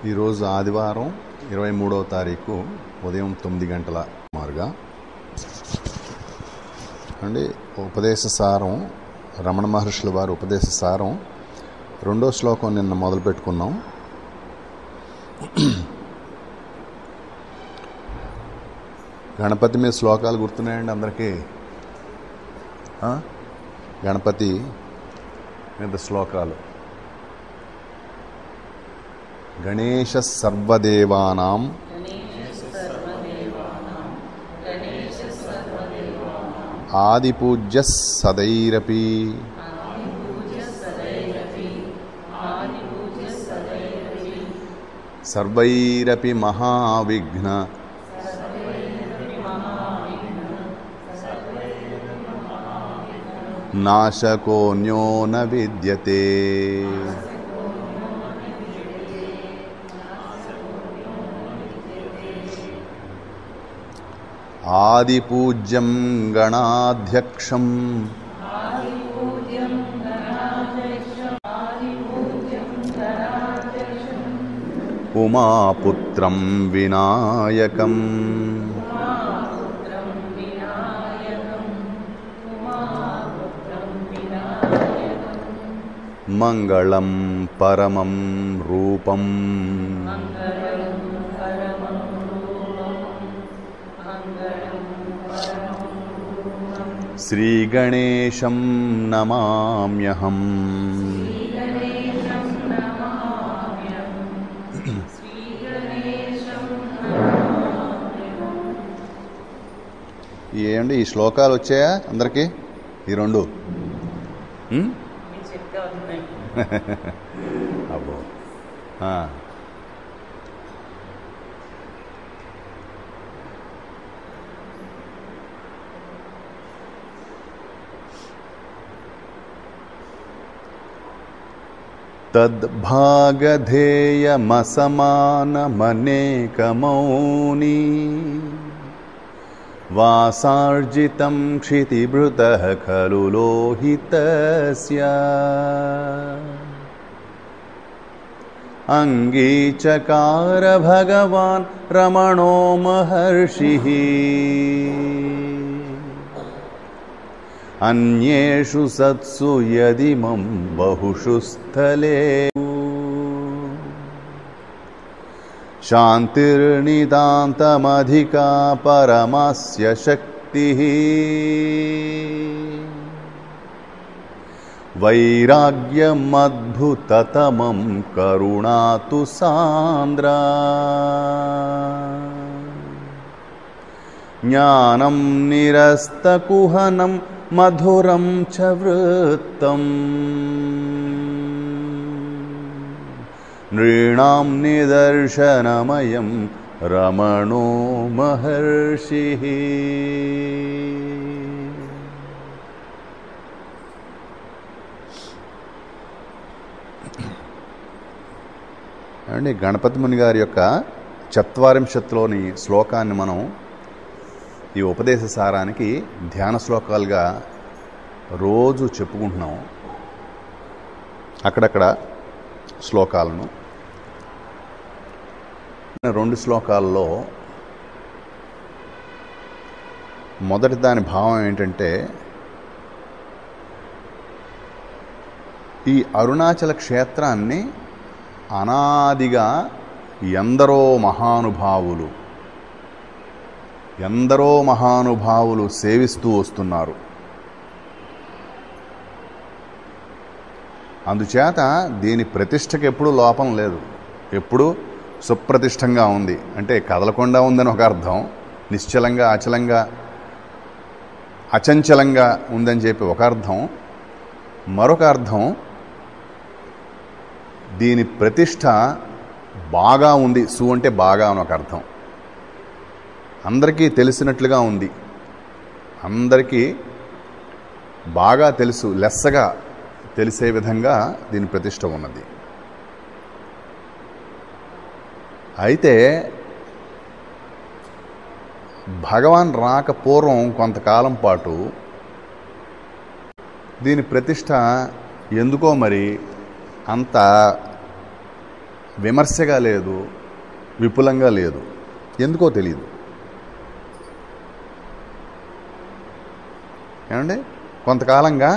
ఈరోజు ఆదివారం 23వ తారీఖు ఉదయం 9 గంటల సుమారుగా అండి. ఉపదేశ సారం, రమణ మహర్షుల వారి ఉపదేశ సారం 2వ శ్లోకం నిన్న మొదలు పెట్టుకున్నాం. గణపతి మీద శ్లోకాలు గుర్తున్నాయండి అందరికీ? గణపతి మీద శ్లోకాలు. గణేశ సర్వదేవానాం ఆదిపూజ్య సదైరపి సర్వైరపి మహావిఘ్న నాశకోన్యో న విద్యతే. ఆదిపూజ్యం గణాధ్యక్షం ఉమాపుత్రం వినాయకం మంగళం పరమం రూపం శ్రీగణేశం నమామ్యహం. ఏంటి ఈ శ్లోకాలు వచ్చాయా అందరికీ? ఈ రెండు అబ్బో. తద్భాగధేయమసమానమనేకమౌని వాసార్జితం క్షితిభృతః ఖలు లోహితస్య అంగీచకార భగవాన్ రమణో మహర్షిః. అన్యేషు సత్సు యదిమం బహుషు స్థలేషు శాంతిర్నితాంతమధికా పరమస్య శక్తిః. వైరాగ్యమద్భుతతమం కరుణాతు సాంద్రా. జ్ఞానం నిరస్తకుహనం మధురం చ వృత్తం. నృణాం నిదర్శనమయం రమణో మహర్షిః. అండి, గణపతి ముని గారి యొక్క చత్వారింశత్లోని శ్లోకాన్ని మనం ఈ ఉపదేశ సారానికి ధ్యాన శ్లోకాలుగా రోజు చెప్పుకుంటున్నాం. అక్కడక్కడ శ్లోకాలను 2 శ్లోకాల్లో మొదటి దాని భావం ఏంటంటే, ఈ అరుణాచల క్షేత్రాన్ని అనాదిగా ఎందరో మహానుభావులు సేవిస్తూ వస్తున్నారు. అందుచేత దీని ప్రతిష్టకి ఎప్పుడూ లోపం లేదు, ఎప్పుడూ సుప్రతిష్టంగా ఉంది. అంటే కదలకుండా ఉందని ఒక అర్థం, నిశ్చలంగా అచంచలంగా ఉందని చెప్పి ఒక అర్థం. మరొక అర్థం, దీని ప్రతిష్ట బాగా ఉంది. సు అంటే బాగా అని ఒక అర్థం. అందరికీ తెలిసినట్లుగా ఉంది, అందరికీ బాగా తెలుసు, లెస్సగా తెలిసే విధంగా దీని ప్రతిష్ట ఉన్నది. అయితే భగవాన్ రాక పూర్వం కొంతకాలం పాటు దీని ప్రతిష్ట ఎందుకో మరి అంత విమర్శగా లేదు, విపులంగా లేదు. ఎందుకో తెలియదు. ఏమండి, కొంతకాలంగా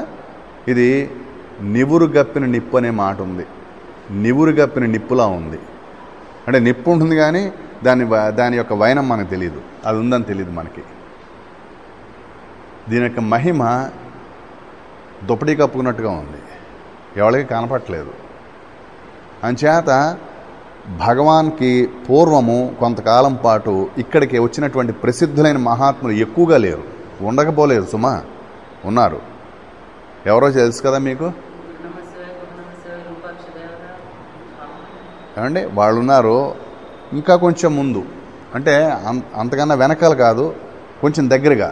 ఇది నివురు గప్పిన నిప్పు అనే మాట ఉంది. నివురు గప్పిన నిప్పులా ఉంది. అంటే నిప్పు ఉంటుంది కానీ దాని యొక్క వైనం మనకు తెలియదు, అది ఉందని తెలియదు మనకి. దీని యొక్క మహిమ దుప్పటి కప్పుకున్నట్టుగా ఉంది, ఎవరికి కనపట్లేదు. అంచేత భగవాన్కి పూర్వము కొంతకాలం పాటు ఇక్కడికి వచ్చినటువంటి ప్రసిద్ధులైన మహాత్ములు ఎక్కువగా లేరు, ఉండకపోలేదు సుమా, ఉన్నారు. ఎవరో తెలుసు కదా మీకు, ఏమండి, వాళ్ళు ఉన్నారు. ఇంకా కొంచెం ముందు, అంటే అంతకన్నా వెనకాల కాదు, కొంచెం దగ్గరగా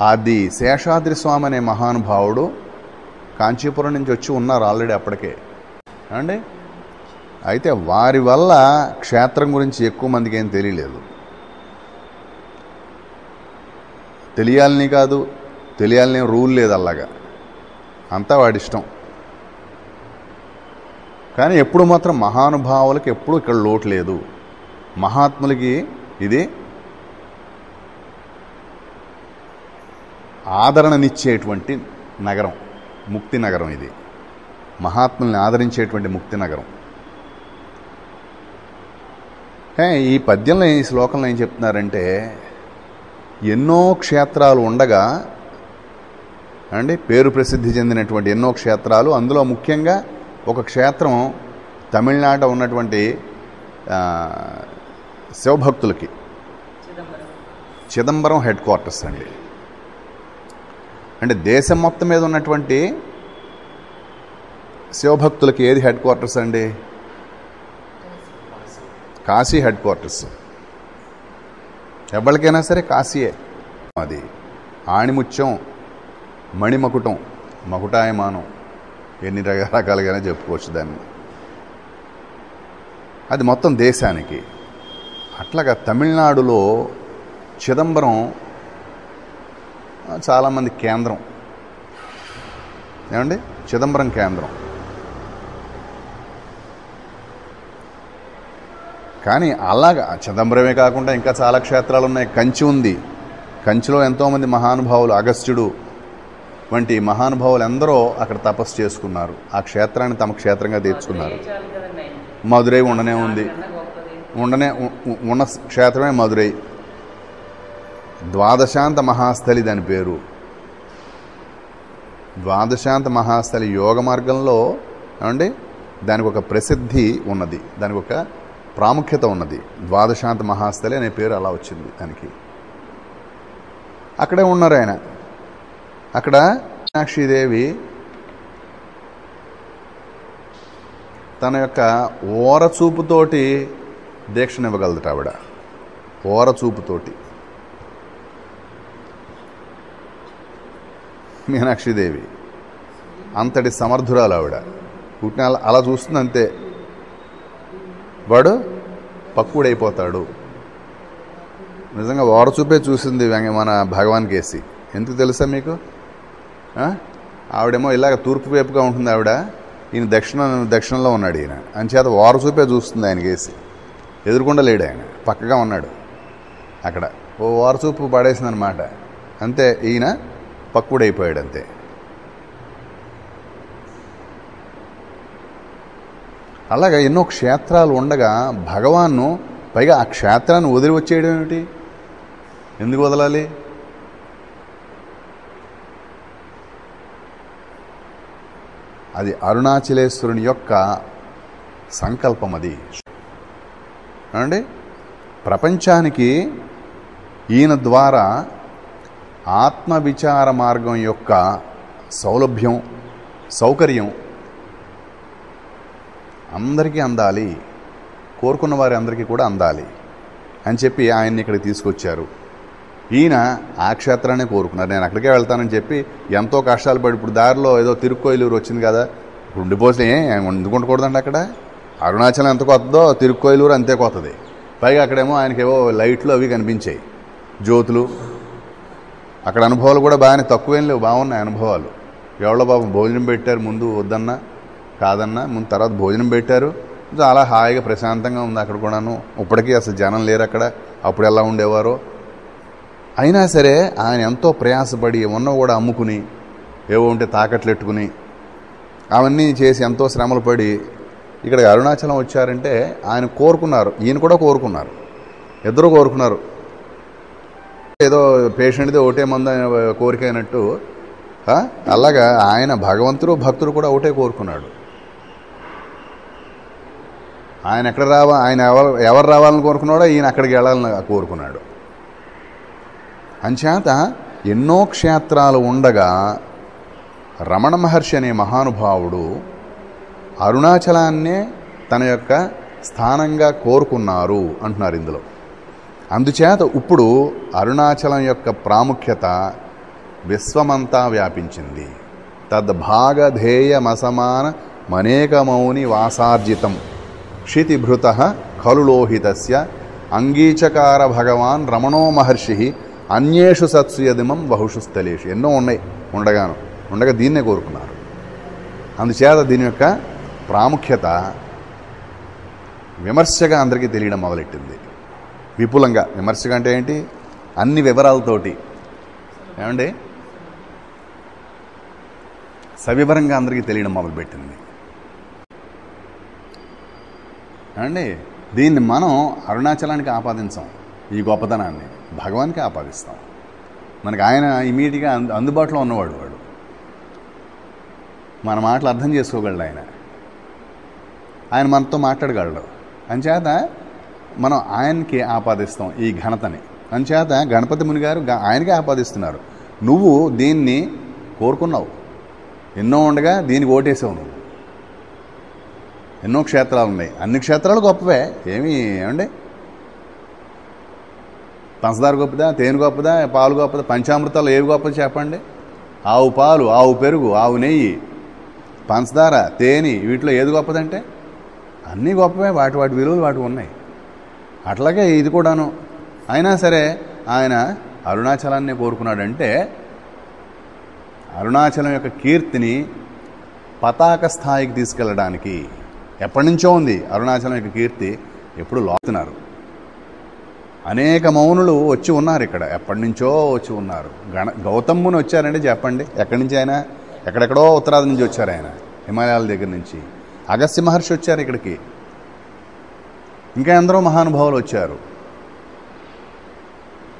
అది శేషాద్రి స్వామి అనే మహానుభావుడు కాంచీపురం నుంచి వచ్చి ఉన్నారు ఆల్రెడీ అప్పటికే. ఏమండి, అయితే వారి వల్ల క్షేత్రం గురించి ఎక్కువ మందికి ఏం తెలియలేదు. తెలియాలని కాదు, తెలియాలని రూల్ లేదు, అలాగా అంతా వాడిష్టం. కానీ ఎప్పుడు మాత్రం మహానుభావులకి ఎప్పుడు ఇక్కడ లోటు లేదు. మహాత్ములకి ఇది ఆదరణనిచ్చేటువంటి నగరం, ముక్తి నగరం. ఇది మహాత్ముల్ని ఆదరించేటువంటి ముక్తి నగరం. ఈ పద్యంలో, ఈ శ్లోకంలో ఏం చెప్తున్నారంటే, ఎన్నో క్షేత్రాలు ఉండగా అండి, పేరు ప్రసిద్ధి చెందినటువంటి ఎన్నో క్షేత్రాలు, అందులో ముఖ్యంగా ఒక క్షేత్రం తమిళనాడు ఉన్నటువంటి శివభక్తులకి చిదంబరం హెడ్ క్వార్టర్స్ అండి. అంటే దేశం మొత్తం మీద ఉన్నటువంటి శివభక్తులకి ఏది హెడ్ క్వార్టర్స్ అండి? Kashi head quarters. ఎవరికైనా సరే కాశీయే. అది ఆణిముత్యం, మణిమకుటం, మకుటాయమానం, ఎన్ని రకాలుగానే చెప్పుకోవచ్చు దాన్ని. అది మొత్తం దేశానికి. అట్లాగా తమిళనాడులో చిదంబరం చాలామంది కేంద్రం. ఏమండి, చిదంబరం కేంద్రం. కానీ అలాగా చిదంబరమే కాకుండా ఇంకా చాలా క్షేత్రాలు ఉన్నాయి. కంచి ఉంది, కంచిలో ఎంతోమంది మహానుభావులు, అగస్త్యుడు వంటి మహానుభావులు ఎందరో అక్కడ తపస్సు చేసుకున్నారు, ఆ క్షేత్రాన్ని తమ క్షేత్రంగా తీర్చుకున్నారు. మధురై ఉండనే ఉంది, ఉన్న క్షేత్రమే మధురై. ద్వాదశాంత మహాస్థలి దాని పేరు. ద్వాదశాంత మహాస్థలి యోగ మార్గంలో ఏమండి దానికి ఒక ప్రసిద్ధి ఉన్నది, దానికి ఒక ప్రాముఖ్యత ఉన్నది. ద్వాదశాంత మహాస్థలి అనే పేరు అలా వచ్చింది దానికి. అక్కడే ఉన్నారు ఆయన. అక్కడ మీనాక్షీదేవి తన యొక్క ఓరచూపుతోటి దీక్షనివ్వగలదట. ఆవిడ ఓరచూపుతోటి, మీనాక్షీదేవి అంతటి సమర్థురాలు ఆవిడ. పుట్టిన అలా చూస్తుంది అంతే, వాడు పక్కుడైపోతాడు. నిజంగా ఓరచూపే చూసింది మన భగవాన్ కేసి. ఎందుకు తెలుసా మీకు? ఆవిడేమో ఇలాగ తూర్పు వైపుగా ఉంటుంది ఆవిడ, ఈయన దక్షిణంలో ఉన్నాడు. ఈయన అంచేత ఓరచూపే చూస్తుంది ఆయన కేసి. ఎదురుకుండా లేడు ఆయన, పక్కగా ఉన్నాడు. అక్కడ ఓ ఓరచూపు పడేసింది అనమాట. అంతే, ఈయన పక్కుడైపోయాడు అంతే. అలాగా ఎన్నో క్షేత్రాలు ఉండగా భగవాన్ను, పైగా ఆ క్షేత్రాన్ని వదిలి వచ్చేయడం ఏమిటి? ఎందుకు వదలాలి? అది అరుణాచలేశ్వరుని యొక్క సంకల్పం. అది అండి, ప్రపంచానికి ఈయన ద్వారా ఆత్మవిచార మార్గం యొక్క సౌలభ్యం, సౌకర్యం అందరికీ అందాలి, కోరుకున్న వారి అందరికీ కూడా అందాలి అని చెప్పి ఆయన్ని ఇక్కడికి తీసుకొచ్చారు. ఈయన ఆ క్షేత్రాన్ని కోరుకున్నారు. నేను అక్కడికే వెళ్తానని చెప్పి ఎంతో కష్టాలు పడి, ఇప్పుడు దారిలో ఏదో తిరుక్కోయిలూరు వచ్చింది కదా, ఇప్పుడు ఉండిపోతే ఎందుకు ఉండకూడదండి? అక్కడ అరుణాచలం ఎంత కొత్తదో తిరుక్కోయిలూరు అంతే కొత్తది. పైగా అక్కడేమో ఆయనకేవో లైట్లు అవి కనిపించాయి, జ్యోతులు. అక్కడ అనుభవాలు కూడా బాగానే తక్కువేం లేవు, బాగున్నాయి అనుభవాలు. ఎవరో బాబు భోజనం పెట్టారు, ముందు వద్దన్నా కాదన్నా, ముందు తర్వాత భోజనం పెట్టారు, చాలా హాయిగా ప్రశాంతంగా ఉంది అక్కడ కూడాను. ఇప్పటికీ అసలు జనం లేరు అక్కడ, అప్పుడు ఎలా ఉండేవారో. అయినా సరే ఆయన ఎంతో ప్రయాసపడి ఉన్నవి కూడా అమ్ముకుని, ఏవో ఉంటే తాకట్లెట్టుకుని, అవన్నీ చేసి ఎంతో శ్రమలు పడి ఇక్కడ అరుణాచలం వచ్చారంటే ఆయన కోరుకున్నారు, ఈయన కూడా కోరుకున్నారు, ఇద్దరు కోరుకున్నారు. ఏదో పేషెంట్ది ఒకటే మంది కోరిక అయినట్టు అలాగా ఆయన భగవంతుడు భక్తుడు కూడా ఒకటే కోరుకున్నాడు. ఆయన ఎక్కడ ఆయన ఎవరు రావాలని కోరుకున్నాడో ఈయన అక్కడికి వెళ్ళాలని కోరుకున్నాడు. అంచేత ఎన్నో క్షేత్రాలు ఉండగా రమణ మహర్షి అనే మహానుభావుడు అరుణాచలాన్నే తన యొక్క స్థానంగా కోరుకున్నారు అంటున్నారు ఇందులో. అందుచేత ఇప్పుడు అరుణాచలం యొక్క ప్రాముఖ్యత విశ్వమంతా వ్యాపించింది. తద్భాగధేయమసమాన మనేకమౌని వాసార్జితం క్షితిభృత ఖలులోహితస్య అంగీచకార భగవాన్ రమణో మహర్షి అన్యేషు సత్సుయదిమం బహుషు స్థలేషు. ఎన్నో ఉన్నాయి ఉండగా దీన్నే కోరుకున్నారు. అందుచేత దీని యొక్క ప్రాముఖ్యత విమర్శగా అందరికీ తెలియడం మొదలెట్టింది. విపులంగా విమర్శగా అంటే ఏంటి, అన్ని వివరాలతోటి ఏమండి సవివరంగా అందరికీ తెలియడం మొదలుపెట్టింది. ఏమండి దీన్ని మనం అరుణాచలానికి ఆపాదించాం, ఈ గొప్పతనాన్ని భగవాన్కి ఆపాదిస్తాం. మనకి ఆయన ఇమీడియట్గా అందుబాటులో ఉన్నవాడు, వాడు మన మాటలు అర్థం చేసుకోగలడు, ఆయన మనతో మాట్లాడగలడు. అంచేత మనం ఆయనకి ఆపాదిస్తాం ఈ ఘనతని. అంచేత గణపతి ముని గారు ఆయనకే ఆపాదిస్తున్నారు. నువ్వు దీన్ని కోరుకున్నావు, ఎన్నో ఉండగా దీనికి ఓటేసావు నువ్వు. ఎన్నో క్షేత్రాలు ఉన్నాయి, అన్ని క్షేత్రాలు గొప్పవే. ఏమండి పంచదార గొప్పదా, తేనె గొప్పదా, పాలు గొప్పదా, పంచామృతాలు ఏవి గొప్పది చెప్పండి? ఆవు పాలు, ఆవు పెరుగు, ఆవు నెయ్యి, పంచదార, తేనె, వీటిలో ఏది గొప్పదంటే అన్నీ గొప్పవే. వాటి విలువలు వాటి ఉన్నాయి. అట్లాగే ఇది కూడాను. అయినా సరే ఆయన అరుణాచలాన్ని కోరుకున్నాడంటే అరుణాచలం యొక్క కీర్తిని పతాక స్థాయికి తీసుకెళ్ళడానికి. ఎప్పటి నుంచో ఉంది అరుణాచలం యొక్క కీర్తి, ఎప్పుడు లోతున్నారు. అనేక మౌనులు వచ్చి ఉన్నారు ఇక్కడ, ఎప్పటి నుంచో వచ్చి ఉన్నారు. గౌతముని వచ్చారంటే చెప్పండి, ఎక్కడి నుంచి ఆయన? ఎక్కడెక్కడో ఉత్తరాది నుంచి వచ్చారు ఆయన, హిమాలయాల దగ్గర నుంచి. అగస్త్య మహర్షి వచ్చారు ఇక్కడికి, ఇంకా ఎందరో మహానుభావులు వచ్చారు.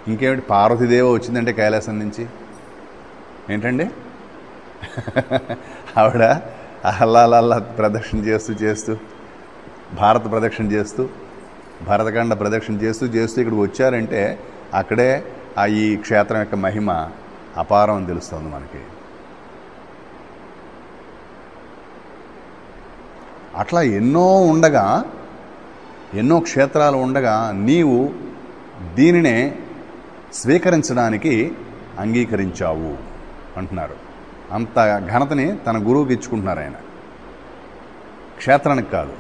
ఇంకేమిటి, పార్వతీదేవి వచ్చిందంటే కైలాసం నుంచి. ఏంటండి ఆవిడ అల్లా ప్రదక్షిణ చేస్తూ భారత ప్రదక్షిణ చేస్తూ భరతఖండ ప్రదక్షిణ చేస్తూ ఇక్కడికి వచ్చారంటే అక్కడే ఈ క్షేత్రం యొక్క మహిమ అపారం అని తెలుస్తుంది మనకి. అట్లా ఎన్నో క్షేత్రాలు ఉండగా నీవు దీనినే స్వీకరించడానికి అంగీకరించావు అంటున్నారు. అంత ఘనతని తన గురువుకి ఇచ్చుకుంటున్నారు ఆయన, క్షేత్రానికి కాదు.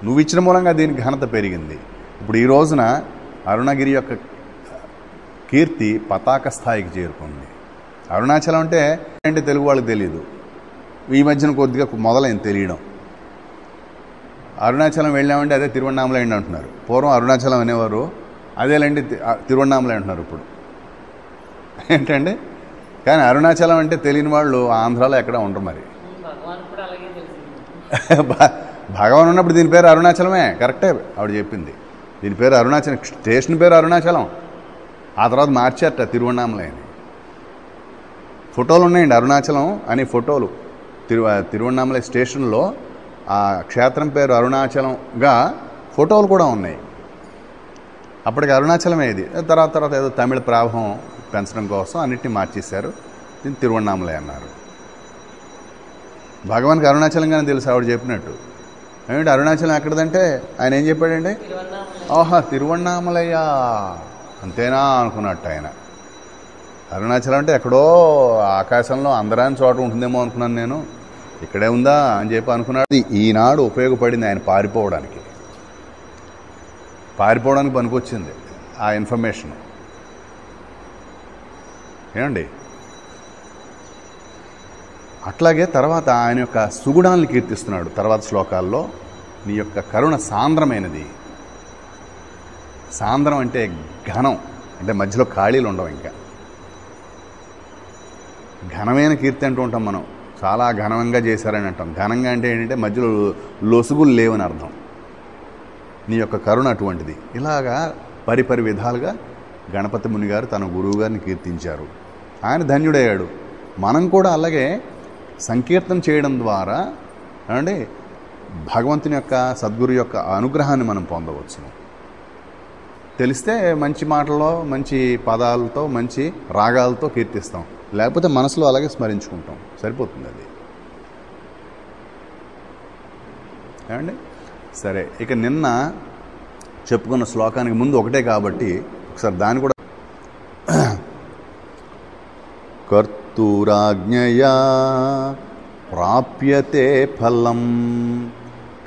నువ్వు ఇచ్చిన మూలంగా దీనికి ఘనత పెరిగింది. ఇప్పుడు ఈ రోజున అరుణగిరి యొక్క కీర్తి పతాక స్థాయికి చేరుకుంది. అరుణాచలం అంటే తెలుగు వాళ్ళకి తెలియదు, ఈ మధ్యన కొద్దిగా మొదలైంది తెలియడం. అరుణాచలం వెళ్ళామంటే అదే తిరువణామలై అంటున్నారు. పూర్వం అరుణాచలం అనేవారు, అదేలేండి తిరువణామలై అంటున్నారు ఇప్పుడు. ఏంటండి, కానీ అరుణాచలం అంటే తెలియని వాళ్ళు ఆంధ్రాలో ఎక్కడ ఉండరు. మరి భగవాన్ ఉన్నప్పుడు దీని పేరు అరుణాచలమే, కరెక్టే ఆవిడ చెప్పింది. దీని పేరు అరుణాచలం, స్టేషన్ పేరు అరుణాచలం. ఆ తర్వాత మార్చారట తిరువణామలై అని. ఫోటోలు ఉన్నాయండి అరుణాచలం అని ఫోటోలు. తిరువణామలై స్టేషన్లో ఆ క్షేత్రం పేరు అరుణాచలంగా ఫోటోలు కూడా ఉన్నాయి. అప్పటికి అరుణాచలమే ఇది. తర్వాత ఏదో తమిళ ప్రాభం పెంచడం కోసం అన్నిటినీ మార్చేశారు, దీన్ని తిరువణామలై అన్నారు. భగవాన్కి అరుణాచలంగానే తెలుసు ఆవిడ చెప్పినట్టు. ఏమిటి అరుణాచలం ఎక్కడదంటే ఆయన ఏం చెప్పాడండి, ఆహా తిరువణామలయ్యా అంతేనా అనుకున్నట్టు ఆయన. అరుణాచలం అంటే ఎక్కడో ఆకాశంలో అందరాని చోట ఉంటుందేమో అనుకున్నాను నేను, ఇక్కడే ఉందా అని చెప్పి అనుకున్నాడు. ఈనాడు ఉపయోగపడింది ఆయన పారిపోవడానికి పనికొచ్చింది ఆ ఇన్ఫర్మేషన్. ఏమండి అట్లాగే తర్వాత ఆయన యొక్క సుగుణాలను కీర్తిస్తున్నాడు తర్వాత శ్లోకాల్లో. నీ యొక్క కరుణ సాంద్రమైనది. సాంద్రం అంటే ఘనం, అంటే మధ్యలో ఖాళీలు ఉండవు. ఇంకా ఘనమైన కీర్తి అంటూ ఉంటాం మనం, చాలా ఘనంగా చేశారని అంటాం. ఘనంగా అంటే ఏంటంటే మధ్యలో లొసుగులు లేవని అర్థం. నీ యొక్క కరుణ అటువంటిది. ఇలాగా పరిపరి విధాలుగా గణపతి ముని గారు తన గురువు గారిని కీర్తించారు. ఆయన ధన్యుడయ్యాడు. మనం కూడా అలాగే సంకీర్తన చేయడం ద్వారా అంటే భగవంతుని యొక్క సద్గురు యొక్క అనుగ్రహాన్ని మనం పొందవచ్చును. తెలిస్తే మంచి మాటల్లో, మంచి పదాలతో, మంచి రాగాలతో కీర్తిస్తాం, లేకపోతే మనసులో అలాగే స్మరించుకుంటాం, సరిపోతుంది అది. ఏమండి? సరే, ఇక నిన్న చెప్పుకున్న శ్లోకానికి ముందు ఒకటే కాబట్టి ఒకసారి దాన్ని కూడా కర్తూరాజ్ఞయా ప్రాప్యతే ఫలం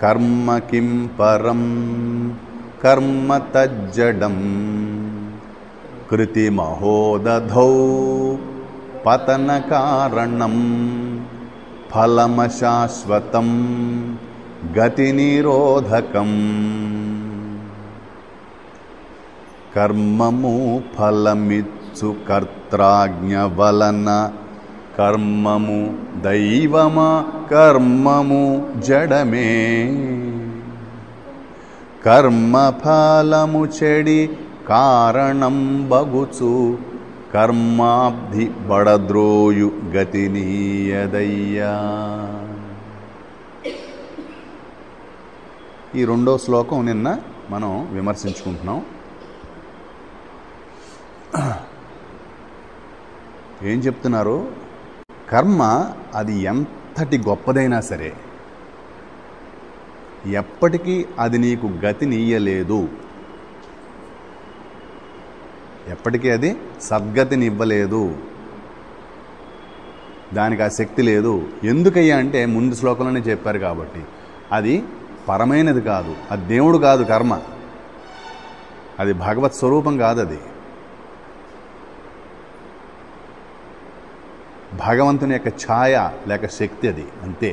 కర్మ కిం పరం కర్మ తజ్జడం కృతిమహోదధౌ పతన కారణం ఫలమశాశ్వతం గతి నిరోధకం. కర్మము ఫలమిచ్చు కర్త్రాజ్ఞ వలన కర్మము దైవమా కర్మము జడమే. కర్మ ఫలము చెడి కారణం బగుచు కర్మాబ్ధి బడద్రోయు గతి నీయదయ్యా. ఈ రెండో శ్లోకం నిన్న మనం విమర్శించుకుంటున్నాం. ఏం చెప్తున్నారు? కర్మ అది ఎంతటి గొప్పదైనా సరే ఎప్పటికీ అది నీకు గతినియ్యలేదు. ఎప్పటికీ అది సద్గతిని ఇవ్వలేదు. దానికి ఆ శక్తి లేదు. ఎందుకయ్యా అంటే ముందు శ్లోకంలోనే చెప్పారు కాబట్టి. అది పరమైనది కాదు, అది దేవుడు కాదు. కర్మ అది భగవత్ స్వరూపం కాదు. అది భగవంతుని యొక్క ఛాయ లేక శక్తి, అది అంతే.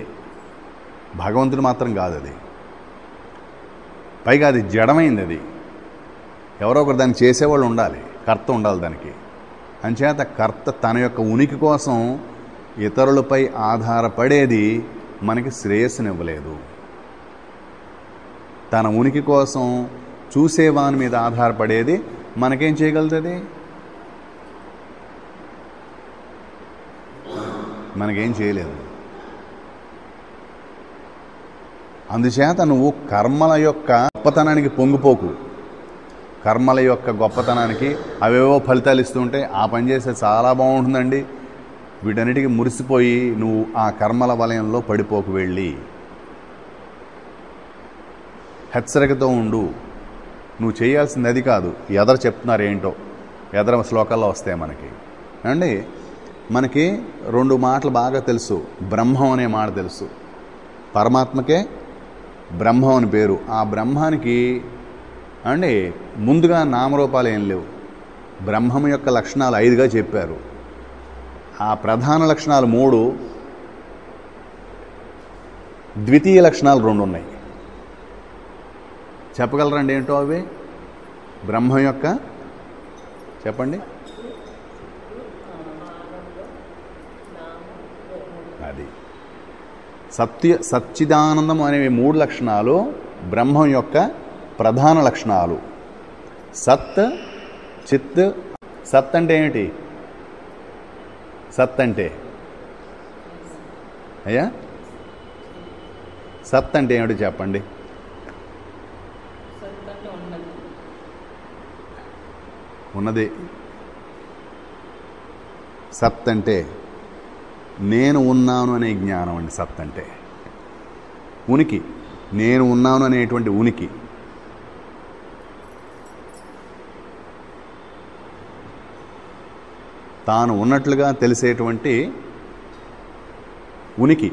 భగవంతుడు మాత్రం కాదు అది. పైగా అది జడమైంది. అది ఎవరో ఒకరు దాన్ని చేసేవాళ్ళు ఉండాలి, కర్త ఉండాలి దానికి. అంచేత కర్త తన యొక్క ఉనికి కోసం ఇతరులపై ఆధారపడేది మనకి శ్రేయస్సునివ్వలేదు. తన ఉనికి కోసం చూసేవాని మీద ఆధారపడేది మనకేం చేయగలుగుతుంది? మనకేం చేయలేదు. అందుచేత నువ్వు కర్మల యొక్క గొప్పతనానికి పొంగిపోకు. కర్మల యొక్క గొప్పతనానికి అవేవో ఫలితాలు ఇస్తుంటే ఆ పని చేస్తే చాలా బాగుంటుందండి, వీటన్నిటికీ మురిసిపోయి నువ్వు ఆ కర్మల వలయంలో పడిపోకు. వెళ్ళి హెచ్చరికతో ఉండు. నువ్వు చేయాల్సింది అది కాదు. ఎదర చెప్తున్నారు ఏంటో, ఎదర శ్లోకాల్లో వస్తాయి మనకి. అండి, మనకి రెండు మాటలు బాగా తెలుసు. బ్రహ్మం అనే మాట తెలుసు. పరమాత్మకే బ్రహ్మం అని పేరు. ఆ బ్రహ్మానికి అండి ముందుగా నామరూపాలు ఏం లేవు. బ్రహ్మం యొక్క లక్షణాలు 5గా చెప్పారు. ఆ ప్రధాన లక్షణాలు 3, ద్వితీయ లక్షణాలు 2 ఉన్నాయి. చెప్పగలరండి ఏంటో అవి? బ్రహ్మం యొక్క చెప్పండి. అది సచ్చిదానందం అనేవి 3 లక్షణాలు బ్రహ్మం యొక్క ప్రధాన లక్షణాలు. సత్, చిత్. సత్ అంటే ఏమిటి? సత్ అంటే అయ్యా సత్ అంటే ఏమిటి చెప్పండి? ఉన్నది. సత్ అంటే నేను ఉన్నాను అనే జ్ఞానం అండి. సత్ అంటే ఉనికి. నేను ఉన్నాను అనేటువంటి ఉనికి. తాను ఉన్నట్లుగా తెలిసేటువంటి ఉనికి,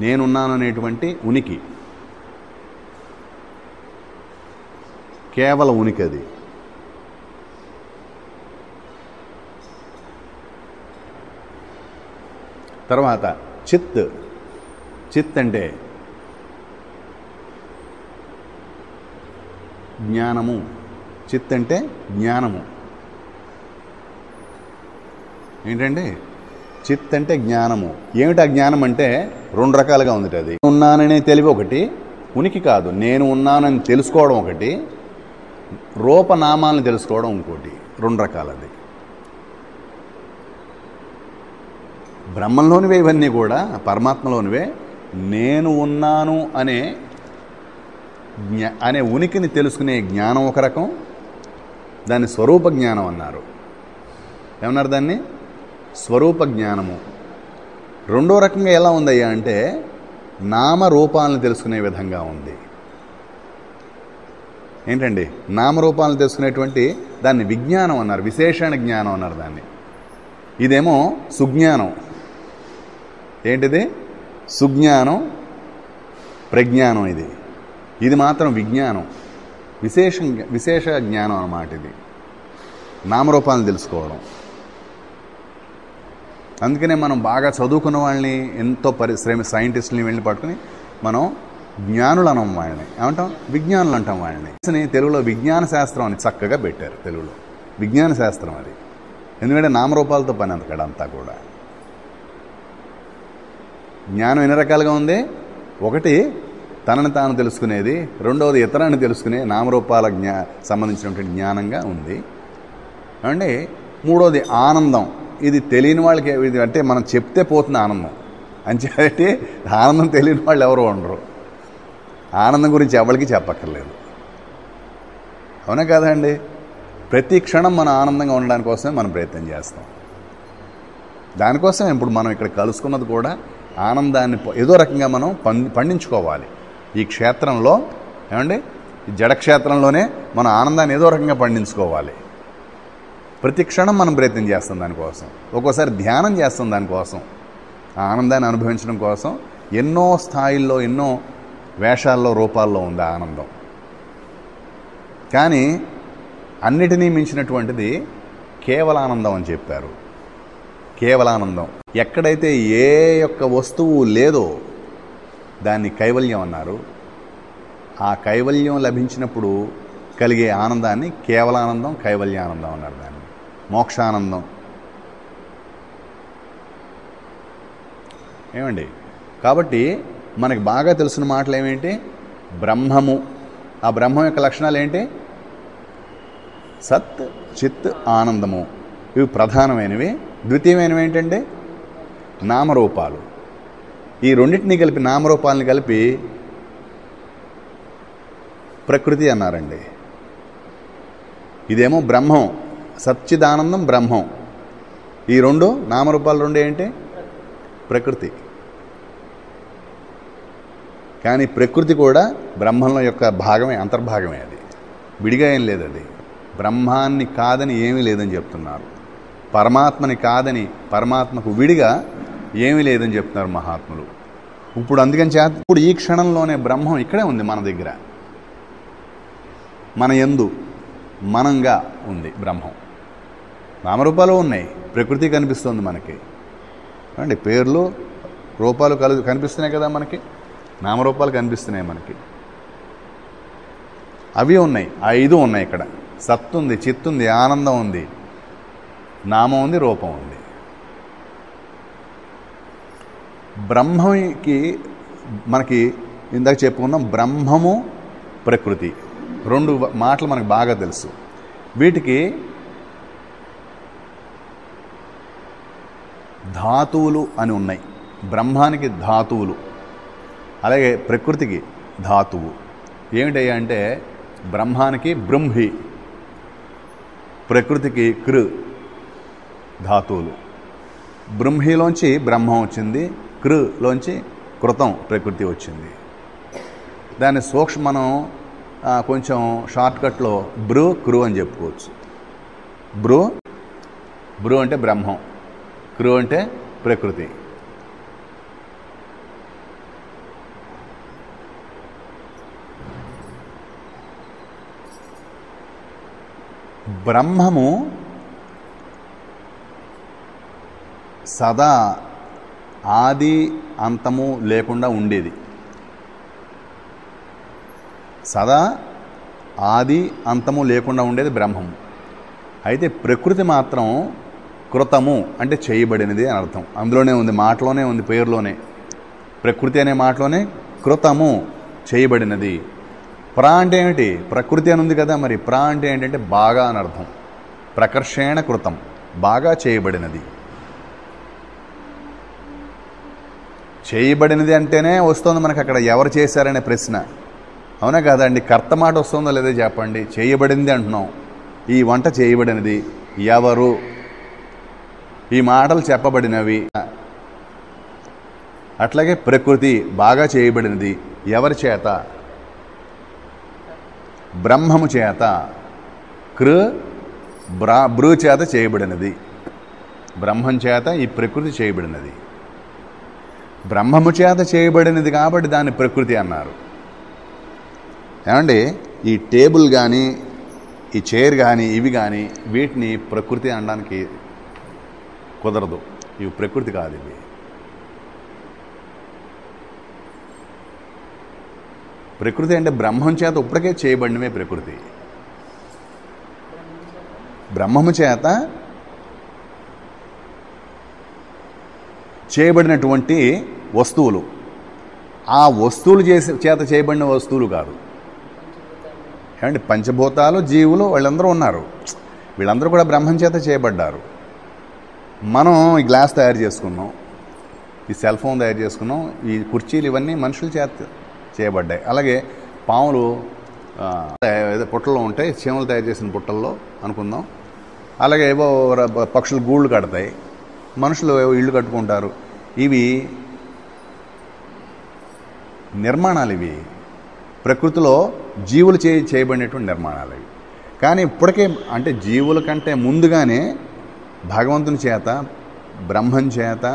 నేనున్నాను అనేటువంటి ఉనికి, కేవలం ఉనికి అది. తర్వాత చిత్. చిత్ అంటే జ్ఞానము. చిత్ అంటే జ్ఞానము. ఏంటండి? చిత్ అంటే జ్ఞానము. ఏమిటి ఆ జ్ఞానం అంటే 2 రకాలుగా ఉంది. అది ఉన్నాననే తెలివి ఒకటి, ఉనికి కాదు నేను ఉన్నానని తెలుసుకోవడం ఒకటి, రూపనామాలను తెలుసుకోవడం ఇంకోటి. 2 రకాలది. బ్రహ్మంలోనివే ఇవన్నీ కూడా, పరమాత్మలోనివే. నేను ఉన్నాను అనే ఉనికిని తెలుసుకునే జ్ఞానం ఒక రకం, దాన్ని స్వరూప జ్ఞానం అన్నారు. ఏమన్నారు దాన్ని? స్వరూప జ్ఞానము. రెండో రకంగా ఎలా ఉందయ్యా అంటే నామరూపాలను తెలుసుకునే విధంగా ఉంది. ఏంటండి? నామరూపాలను తెలుసుకునేటువంటి దాన్ని విజ్ఞానం అన్నారు, విశేషణ జ్ఞానం అన్నారు దాన్ని. ఇదేమో సుజ్ఞానం. ఏంటిది? సుజ్ఞానం, ప్రజ్ఞానం. ఇది మాత్రం విజ్ఞానం, విశేష జ్ఞానం అన్నమాట. ఇది నామరూపాలను తెలుసుకోవడం. అందుకనే మనం బాగా చదువుకున్న వాళ్ళని, ఎంతో సైంటిస్టులని వెళ్ళి పట్టుకుని మనం జ్ఞానులు అనం వాళ్ళని. ఏమంటాం? విజ్ఞానులు అంటాం వాళ్ళని. తెలుగులో విజ్ఞాన శాస్త్రం అని చక్కగా పెట్టారు. తెలుగులో విజ్ఞాన శాస్త్రం అది. ఎందుకంటే నామరూపాలతో పని అంతా కూడా. జ్ఞానం ఎన్ని రకాలుగా ఉంది? ఒకటి తనని తాను తెలుసుకునేది, రెండవది ఇతరాన్ని తెలుసుకునే నామరూపాల సంబంధించినటువంటి జ్ఞానంగా ఉంది. అంటే మూడవది ఆనందం. ఇది తెలియని వాళ్ళకి, ఇది అంటే మనం చెప్తే పోతుంది ఆనందం. అంచేటి ఆనందం తెలియని వాళ్ళు ఎవరు ఉండరు. ఆనందం గురించి ఎవరికి చెప్పక్కర్లేదు. అవునా కాదండి? ప్రతి క్షణం మనం ఆనందంగా ఉండడానికి కోసమే మనం ప్రయత్నం చేస్తాం. దానికోసం ఇప్పుడు మనం ఇక్కడ కలుసుకున్నది కూడా ఆనందాన్ని ఏదో రకంగా మనం పండించుకోవాలి. ఈ క్షేత్రంలో, ఏమండి, ఈ జడక్షేత్రంలోనే మనం ఆనందాన్ని ఏదో రకంగా పండించుకోవాలి. ప్రతి క్షణం మనం ప్రయత్నం చేస్తాం దానికోసం. ఒక్కోసారి ధ్యానం చేస్తాం దానికోసం, ఆ ఆనందాన్ని అనుభవించడం కోసం. ఎన్నో స్థాయిల్లో, ఎన్నో వేషాల్లో, రూపాల్లో ఉంది ఆనందం. కానీ అన్నిటినీ మించినటువంటిది కేవలానందం అని చెప్పారు. కేవలానందం. ఎక్కడైతే ఏ యొక్క వస్తువు లేదో దాన్ని కైవల్యం అన్నారు. ఆ కైవల్యం లభించినప్పుడు కలిగే ఆనందాన్ని కేవలానందం, కైవల్యానందం అన్నారు. దాన్ని మోక్షానందం. ఏమండి? కాబట్టి మనకి బాగా తెలిసిన మాటలు ఏమేంటి? బ్రహ్మము. ఆ బ్రహ్మం యొక్క లక్షణాలు ఏంటి? సత్, చిత్, ఆనందము. ఇవి ప్రధానమైనవి. ద్వితీయమైనవి ఏంటంటే నామరూపాలు. ఈ రెండింటినీ కలిపి, నామరూపాలని కలిపి ప్రకృతి అన్నారండి. ఇదేమో బ్రహ్మం, సచ్చిదానందం బ్రహ్మం. ఈ రెండు నామరూపాలు రెండు ఏంటి? ప్రకృతి. కానీ ప్రకృతి కూడా బ్రహ్మంలో యొక్క భాగమే, అంతర్భాగమే. అది విడిగా ఏం లేదు. అది బ్రహ్మాన్ని కాదని ఏమీ లేదని చెప్తున్నారు. పరమాత్మని కాదని, పరమాత్మకు విడిగా ఏమీ లేదని చెప్తున్నారు మహాత్ములు. ఇప్పుడు అందుకని ఇప్పుడు ఈ క్షణంలోనే బ్రహ్మం ఇక్కడే ఉంది మన దగ్గర, మన యందు మనంగా ఉంది బ్రహ్మం. నామరూపాలు ఉన్నాయి, ప్రకృతి కనిపిస్తుంది మనకి. అండి, పేర్లు, రూపాలు కనిపిస్తున్నాయి కదా మనకి, నామరూపాలు కనిపిస్తున్నాయి మనకి. అవి ఉన్నాయి, ఆ 5 ఉన్నాయి ఇక్కడ. సత్తు ఉంది, చిత్తు ఉంది, ఆనందం ఉంది, నామం ఉంది, రూపం ఉంది. బ్రహ్మకి మనకి ఇందాక చెప్పుకున్నాం, బ్రహ్మము, ప్రకృతి 2 మాటలు మనకు బాగా తెలుసు. వీటికి ధాతువులు అని ఉన్నాయి. బ్రహ్మానికి ధాతువులు, అలాగే ప్రకృతికి ధాతువు. ఏమిటయ్యా అంటే బ్రహ్మానికి బ్రహ్మి, ప్రకృతికి కృ ధాతువులు. బ్రహ్మిలోంచి బ్రహ్మం వచ్చింది, కృలోంచి కృతం ప్రకృతి వచ్చింది. దాన్ని మనం కొంచెం షార్ట్కట్లో బ్రూ కృ అని చెప్పుకోవచ్చు. బ్రూ అంటే బ్రహ్మం, కృ అంటే ప్రకృతి. బ్రహ్మము సదా ఆది అంతము లేకుండా ఉండేది. సదా ఆది అంతము లేకుండా ఉండేది బ్రహ్మం. అయితే ప్రకృతి మాత్రం కృతము అంటే చేయబడినది అని అర్థం. అందులోనే ఉంది, మాటలోనే ఉంది, పేరులోనే. ప్రకృతి అనే మాటలోనే కృతము చేయబడినది. ప్రా అంటే ఏమిటి? ప్రకృతి అని ఉంది కదా, మరి ప్రా అంటే ఏంటంటే బాగా అని అర్థం. ప్రకర్షేణ కృతం, బాగా చేయబడినది. చేయబడినది అంటేనే వస్తుంది మనకు అక్కడ ఎవరు చేశారనే ప్రశ్న. అవునా కాదండి? కర్త మాట వస్తుందో లేదో చెప్పండి. చేయబడింది అంటున్నాం. ఈ వంట చేయబడినది, ఎవరు, ఈ మాటలు చెప్పబడినవి. అట్లాగే ప్రకృతి బాగా చేయబడినది, ఎవరి చేత? బ్రహ్మము చేత. బ్రూ చేత చేయబడినది. బ్రహ్మం చేత ఈ ప్రకృతి చేయబడినది. బ్రహ్మము చేత చేయబడినది కాబట్టి దాన్ని ప్రకృతి అన్నారు. ఏమండి, ఈ టేబుల్ కానీ, ఈ చైర్ కానీ, ఇవి కానీ, వీటిని ప్రకృతి అనడానికి కుదరదు. ఇవి ప్రకృతి కాదు. ఇవి ప్రకృతి అంటే బ్రహ్మం చేత ఇప్పటికే చేయబడినవే ప్రకృతి. బ్రహ్మము చేత చేయబడినటువంటి వస్తువులు. ఆ వస్తువులు చేత చేయబడిన వస్తువులు కాదు. ఏమంటే పంచభూతాలు, జీవులు, వాళ్ళందరూ ఉన్నారు. వీళ్ళందరూ కూడా బ్రహ్మం చేత చేయబడ్డారు. మనం ఈ గ్లాస్ తయారు చేసుకున్నాం, ఈ సెల్ ఫోన్ తయారు చేసుకున్నాం, ఈ కుర్చీలు ఇవన్నీ మనుషుల చేత చేయబడ్డాయి. అలాగే పాములు పుట్టల్లో ఉంటాయి, చీమలు తయారు చేసిన పుట్టల్లో అనుకుందాం. అలాగే ఏవో పక్షులు గూళ్ళు కడతాయి, మనుషులు ఏవో ఇళ్ళు కట్టుకుంటారు. ఇవి నిర్మాణాలు. ఇవి ప్రకృతిలో జీవులు చేయబడినటువంటి నిర్మాణాలు ఇవి. కానీ ఇప్పటికే అంటే జీవుల కంటే ముందుగానే భగవంతుని చేత, బ్రహ్మం చేత,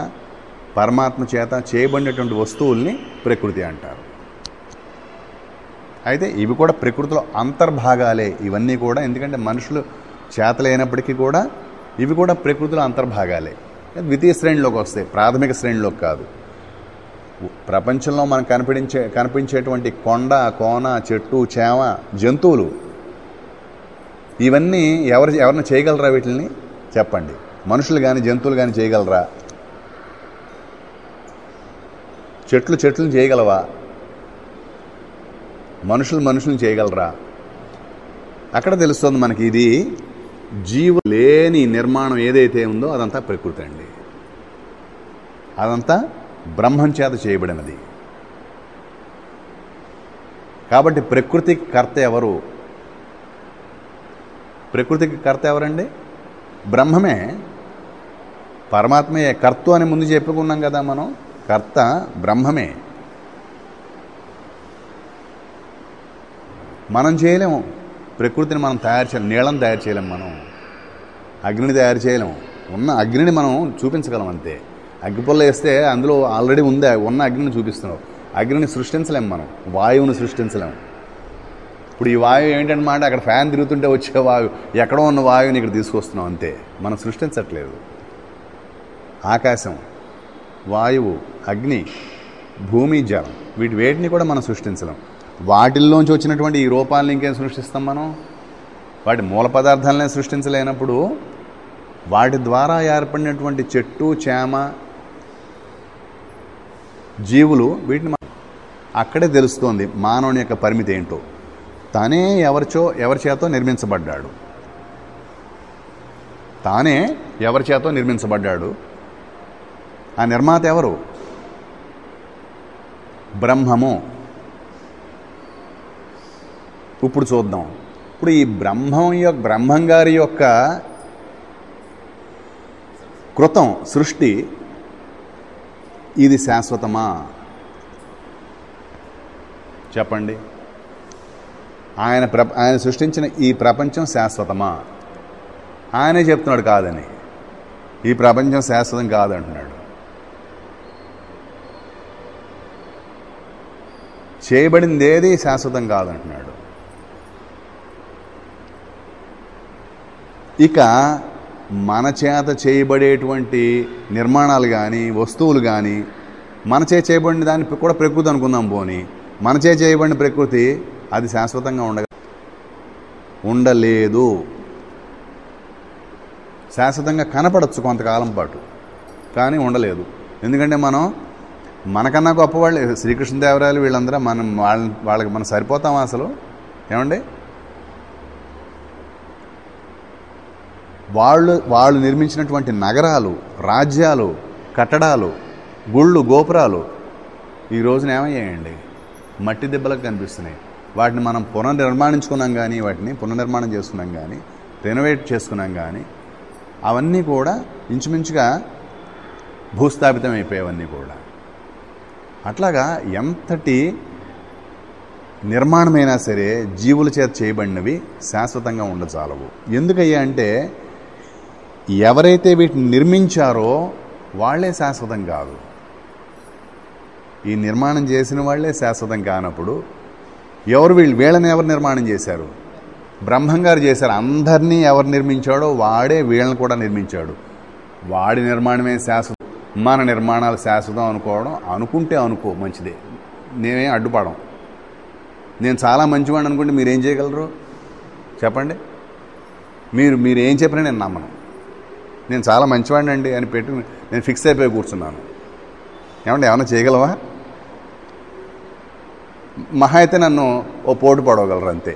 పరమాత్మ చేత చేయబడినటువంటి వస్తువుల్ని ప్రకృతి అంటారు. అయితే ఇవి కూడా ప్రకృతిలో అంతర్భాగాలే ఇవన్నీ కూడా. ఎందుకంటే మనుషులు చేతలైనప్పటికీ కూడా ఇవి కూడా ప్రకృతిలో అంతర్భాగాలే. ద్వితీయ శ్రేణిలోకి వస్తాయి, ప్రాథమిక శ్రేణిలోకి కాదు. ప్రపంచంలో మనకు కనిపించేటువంటి కొండ, కోన, చెట్టు, చేమ, జంతువులు, ఇవన్నీ ఎవరిని చేయగలరా? వీటిని చెప్పండి. మనుషులు కానీ జంతువులు కానీ చేయగలరా? చెట్లను చేయగలవా? మనుషులను చేయగలరా? అక్కడ తెలుస్తుంది మనకి ఇది జీవు లేని నిర్మాణం ఏదైతే ఉందో అదంతా ప్రకృతి అండి. అదంతా బ్రహ్మం చేత చేయబడినది. కాబట్టి ప్రకృతికి కర్త ఎవరు? ప్రకృతికి కర్త ఎవరండి? బ్రహ్మమే, పరమాత్మయే. కర్త అని ముందు చెప్పుకున్నాం కదా మనం. కర్త బ్రహ్మమే. మనం చేయలేము ప్రకృతిని, మనం తయారు చేయలేము. నీళ్ళని తయారు చేయలేము, మనం అగ్నిని తయారు చేయలేము. ఉన్న అగ్నిని మనం చూపించగలం అంతే. అగ్గిపుల్ల వేస్తే అందులో ఆల్రెడీ ఉంది, ఉన్న అగ్నిని చూపిస్తున్నావు. అగ్నిని సృష్టించలేము మనం, వాయువుని సృష్టించలేము. ఇప్పుడు ఈ వాయువు ఏంటన్నమాట, అక్కడ ఫ్యాన్ తిరుగుతుంటే వచ్చే వాయువు, ఎక్కడో ఉన్న వాయువుని ఇక్కడ తీసుకొస్తున్నాం అంతే. మనం సృష్టించట్లేదు. ఆకాశం, వాయువు, అగ్ని, భూమి, జలం, వేటిని కూడా మనం సృష్టించలేం. వాటిల్లోంచి వచ్చినటువంటి ఈ రూపాలను ఇంకేం సృష్టిస్తాం మనం? వాటి మూల పదార్థాలనే సృష్టించలేనప్పుడు వాటి ద్వారా ఏర్పడినటువంటి చెట్టు, చేమ, జీవులు, వీటిని అక్కడే తెలుస్తోంది మానవుని యొక్క పరిమితి ఏంటో. తానే ఎవరి చేతో నిర్మించబడ్డాడు. తానే ఎవరి చేతో నిర్మించబడ్డాడు. ఆ నిర్మాత ఎవరు? బ్రహ్మము. ఇప్పుడు చూద్దాం. ఇప్పుడు ఈ బ్రహ్మంగారి యొక్క కృతం సృష్టి ఇది శాశ్వతమా? చెప్పండి. ఆయన సృష్టించిన ఈ ప్రపంచం శాశ్వతమా? ఆయనే చెప్తున్నాడు కాదని. ఈ ప్రపంచం శాశ్వతం కాదంటున్నాడు. చేయబడింది ఏది శాశ్వతం కాదంటున్నాడు. ఇక మన చేత చేయబడేటువంటి నిర్మాణాలు కానీ, వస్తువులు కానీ, మన చేత చేయబడిన దాన్ని కూడా ప్రకృతి అనుకుందాం. పోని మన చేత చేయబడిన ప్రకృతి అది శాశ్వతంగా ఉండగా ఉండలేదు. శాశ్వతంగా కనపడచ్చు కొంతకాలం పాటు, కానీ ఉండలేదు. ఎందుకంటే మనకన్నా గొప్పవాళ్ళు శ్రీకృష్ణదేవరాయలు వీళ్ళందరూ వాళ్ళకి మనం సరిపోతాం అసలు? ఏమండి? వాళ్ళు నిర్మించినటువంటి నగరాలు, రాజ్యాలు, కట్టడాలు, గుళ్ళు, గోపురాలు ఈ రోజున ఏమయ్యాయండి? మట్టి దెబ్బలకు కనిపిస్తున్నాయి. వాటిని మనం పునర్నిర్మాణించుకున్నాం కానీ, వాటిని పునర్నిర్మాణం చేసుకున్నాం కానీ, రెనోవేట్ చేసుకున్నాం కానీ, అవన్నీ కూడా ఇంచుమించుగా భూస్థాపితం అయిపోయేవన్నీ కూడా. అట్లాగా ఎంతటి నిర్మాణమైనా సరే జీవుల చేత చేయబడినవి శాశ్వతంగా ఉండచాలవు. ఎందుకయ్యా అంటే ఎవరైతే వీటిని నిర్మించారో వాళ్లే శాశ్వతం కాదు. ఈ నిర్మాణం చేసిన వాళ్లే శాశ్వతం కానప్పుడు వీళ్ళని ఎవరు నిర్మాణం చేశారు? బ్రహ్మంగారు చేశారు. అందరినీ ఎవరు నిర్మించాడో వాడే వీళ్ళని కూడా నిర్మించాడు. వాడి నిర్మాణమే శాశ్వతం. మన నిర్మాణాలు శాశ్వతం అనుకుంటే అనుకో, మంచిదే. నేనేం అడ్డుపడం. నేను చాలా మంచివాడిని అనుకుంటే మీరేం చేయగలరు చెప్పండి? మీరు ఏం చెప్పినా నేను నమ్మను. నేను చాలా మంచివాడిని అండి అని పెట్టి నేను ఫిక్స్ అయిపోయి కూర్చున్నాను. ఏమన్నా చేయగలవా? మహా అయితే నన్ను ఓ పోటు పడవగలరు అంతే.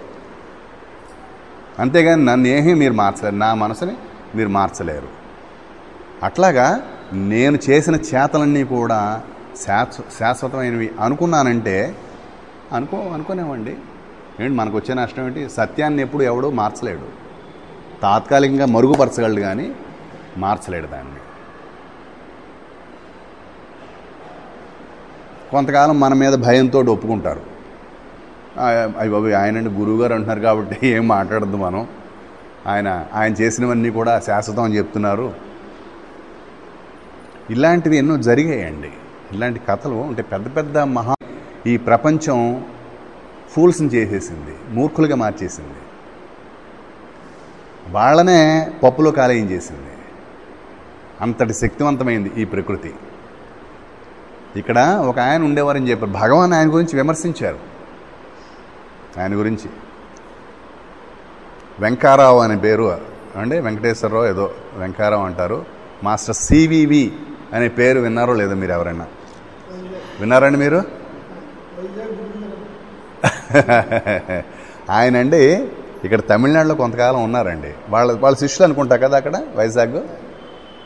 అంతేగాని నన్ను ఏమీ మీరు మార్చలేరు, నా మనసుని మీరు మార్చలేరు. అట్లాగా నేను చేసిన చేతలన్నీ కూడా శాశ్వతమైనవి అనుకున్నానంటే అనుకునేవండి. ఏంటి మనకు వచ్చే నష్టం ఏంటి? సత్యాన్ని ఎప్పుడు ఎవడూ మార్చలేడు. తాత్కాలికంగా మరుగుపరచగలడు కానీ మార్చలేడు దాన్ని. కొంతకాలం మన మీద భయంతో ఒప్పుకుంటారు. అయ్య బాబు ఆయనండి గురువుగారు అంటున్నారు కాబట్టి ఏం మాట్లాడద్దు మనం, ఆయన చేసినవన్నీ కూడా శాశ్వతం అని చెప్తున్నారు. ఇలాంటివి ఎన్నో జరిగాయండి. ఇలాంటి కథలు అంటే పెద్ద పెద్ద ఈ ప్రపంచం ఫూల్స్ని చేసేసింది, మూర్ఖులుగా మార్చేసింది, వాళ్ళనే పప్పులో కాలేయం చేసింది. అంతటి శక్తివంతమైంది ఈ ప్రకృతి. ఇక్కడ ఒక ఆయన ఉండేవారని చెప్పారు. భగవాన్ ఆయన గురించి విమర్శించారు. ఆయన గురించి వెంకారావు అనే పేరు అంటే వెంకటేశ్వరరావు ఏదో వెంకారావు అంటారు. మాస్టర్ సివివి అనే పేరు విన్నారో లేదో మీరు ఎవరైనా? విన్నారండి మీరు? ఆయన అండి ఇక్కడ తమిళనాడులో కొంతకాలం ఉన్నారండి. వాళ్ళ శిష్యులు అనుకుంటా కదా అక్కడ వైజాగ్.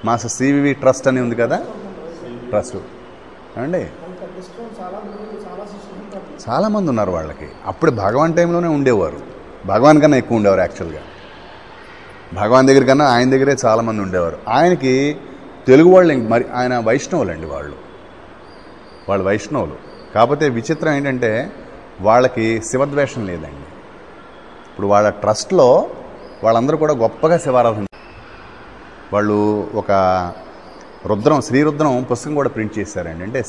మాస్టర్ సివివి ట్రస్ట్ అని ఉంది కదా, ట్రస్ట్ అండి. చాలామంది ఉన్నారు వాళ్ళకి. అప్పుడు భగవాన్ టైంలోనే ఉండేవారు. భగవాన్ కన్నా ఎక్కువ ఉండేవారు. యాక్చువల్గా భగవాన్ దగ్గర కన్నా ఆయన దగ్గరే చాలామంది ఉండేవారు. ఆయనకి తెలుగు వాళ్ళు మరి ఆయన వైష్ణవులండి. వాళ్ళు వైష్ణవులు. కాకపోతే విచిత్రం ఏంటంటే వాళ్ళకి శివద్వేషం లేదండి. ఇప్పుడు వాళ్ళ ట్రస్ట్లో వాళ్ళందరూ కూడా గొప్పగా శివారాధన. వాళ్ళు ఒక శ్రీరుద్రం పుస్తకం కూడా ప్రింట్ చేశారండి. అంటే